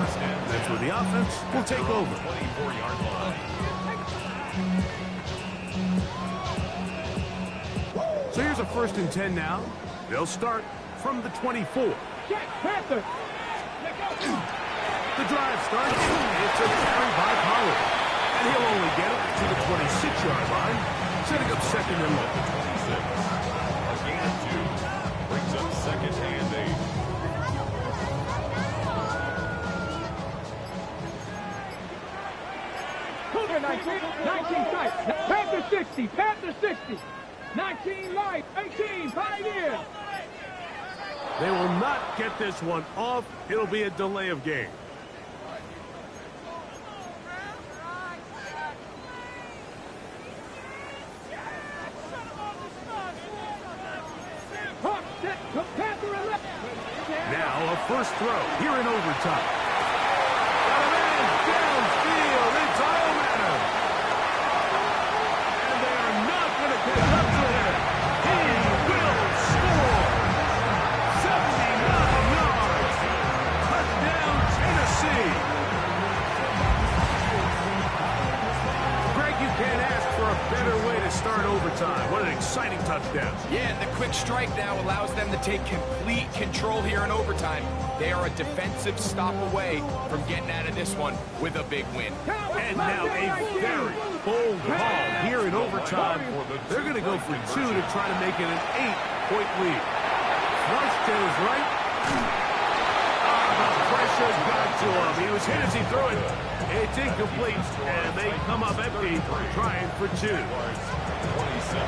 That's where the offense will take over. 24-yard line. So here's a 1st and 10 now. They'll start from the 24. Panther. The drive starts. It's a carry by Pollard. And he'll only get it to the 26-yard line, setting up 2nd and 1. 26. A gain of 2. Brings up 2nd and 8. Cougar 19 sight. Panther 60. Panther 60. 19 light. 18 Pioneer. They will not get this one off. It'll be a delay of game. Now a first throw here in overtime. Got a man downfield. It's all matter. And they are not going to catch up to him. He will score. 79 yards. Touchdown, Tennessee. Greg, you can't ask for a better way to start overtime. What an exciting touchdown. Yeah, and the quick strike now allows them to take complete control here in overtime. They are a defensive stop away from getting out of this one with a big win. And now a very bold call here in overtime. They're going to go for 2 to try to make it an 8-point lead. Flush to his right. The pressure got to him. He was hit as he threw it. It's incomplete, and they come up empty, trying for 2. 27.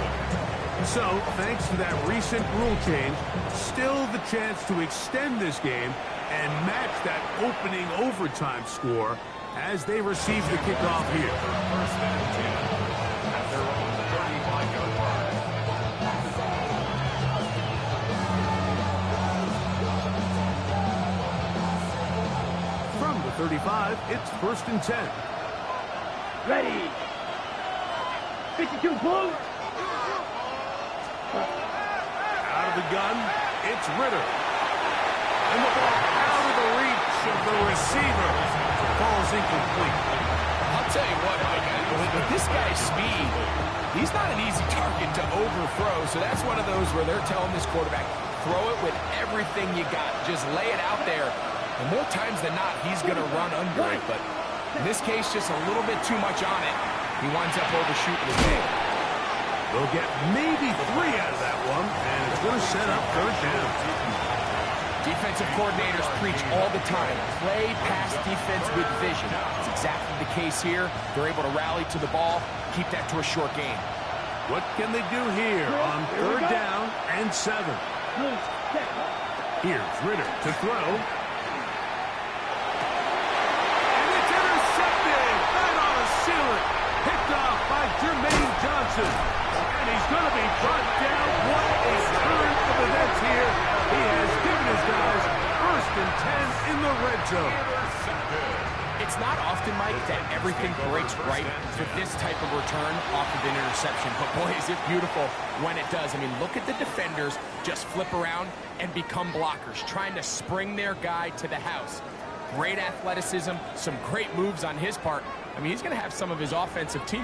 So, thanks to that recent rule change, still the chance to extend this game and match that opening overtime score as they receive the kickoff here. 1st and 10 at their own 35-yard line. From the 35, it's 1st and 10. Ready. 52 blue. Out of the gun, it's Ritter. And the ball out of the reach of the receiver. Ball's incomplete. I'll tell you what, Mike, with this guy's speed, he's not an easy target to overthrow, so that's one of those where they're telling this quarterback, throw it with everything you got. Just lay it out there. And more times than not, he's going to run under it, but in this case, just a little bit too much on it. He winds up overshooting his game. They'll get maybe 3 out of that one, and it's going to set up third down. Defensive coordinators preach all the time, play pass defense with vision. It's exactly the case here. They're able to rally to the ball, keep that to a short game. What can they do here on third down and 7? Here's Ritter to throw. And it's intercepted! Right on a ceiling! Picked off by Jermaine Johnson. And he's going to be brought down. What a turn of events here. He has given his guys 1st and 10 in the red zone. It's not often, Mike, that everything breaks right for this type of return off of an interception. But boy, is it beautiful when it does. I mean, look at the defenders just flip around and become blockers, trying to spring their guy to the house. Great athleticism, some great moves on his part. I mean, he's going to have some of his offensive team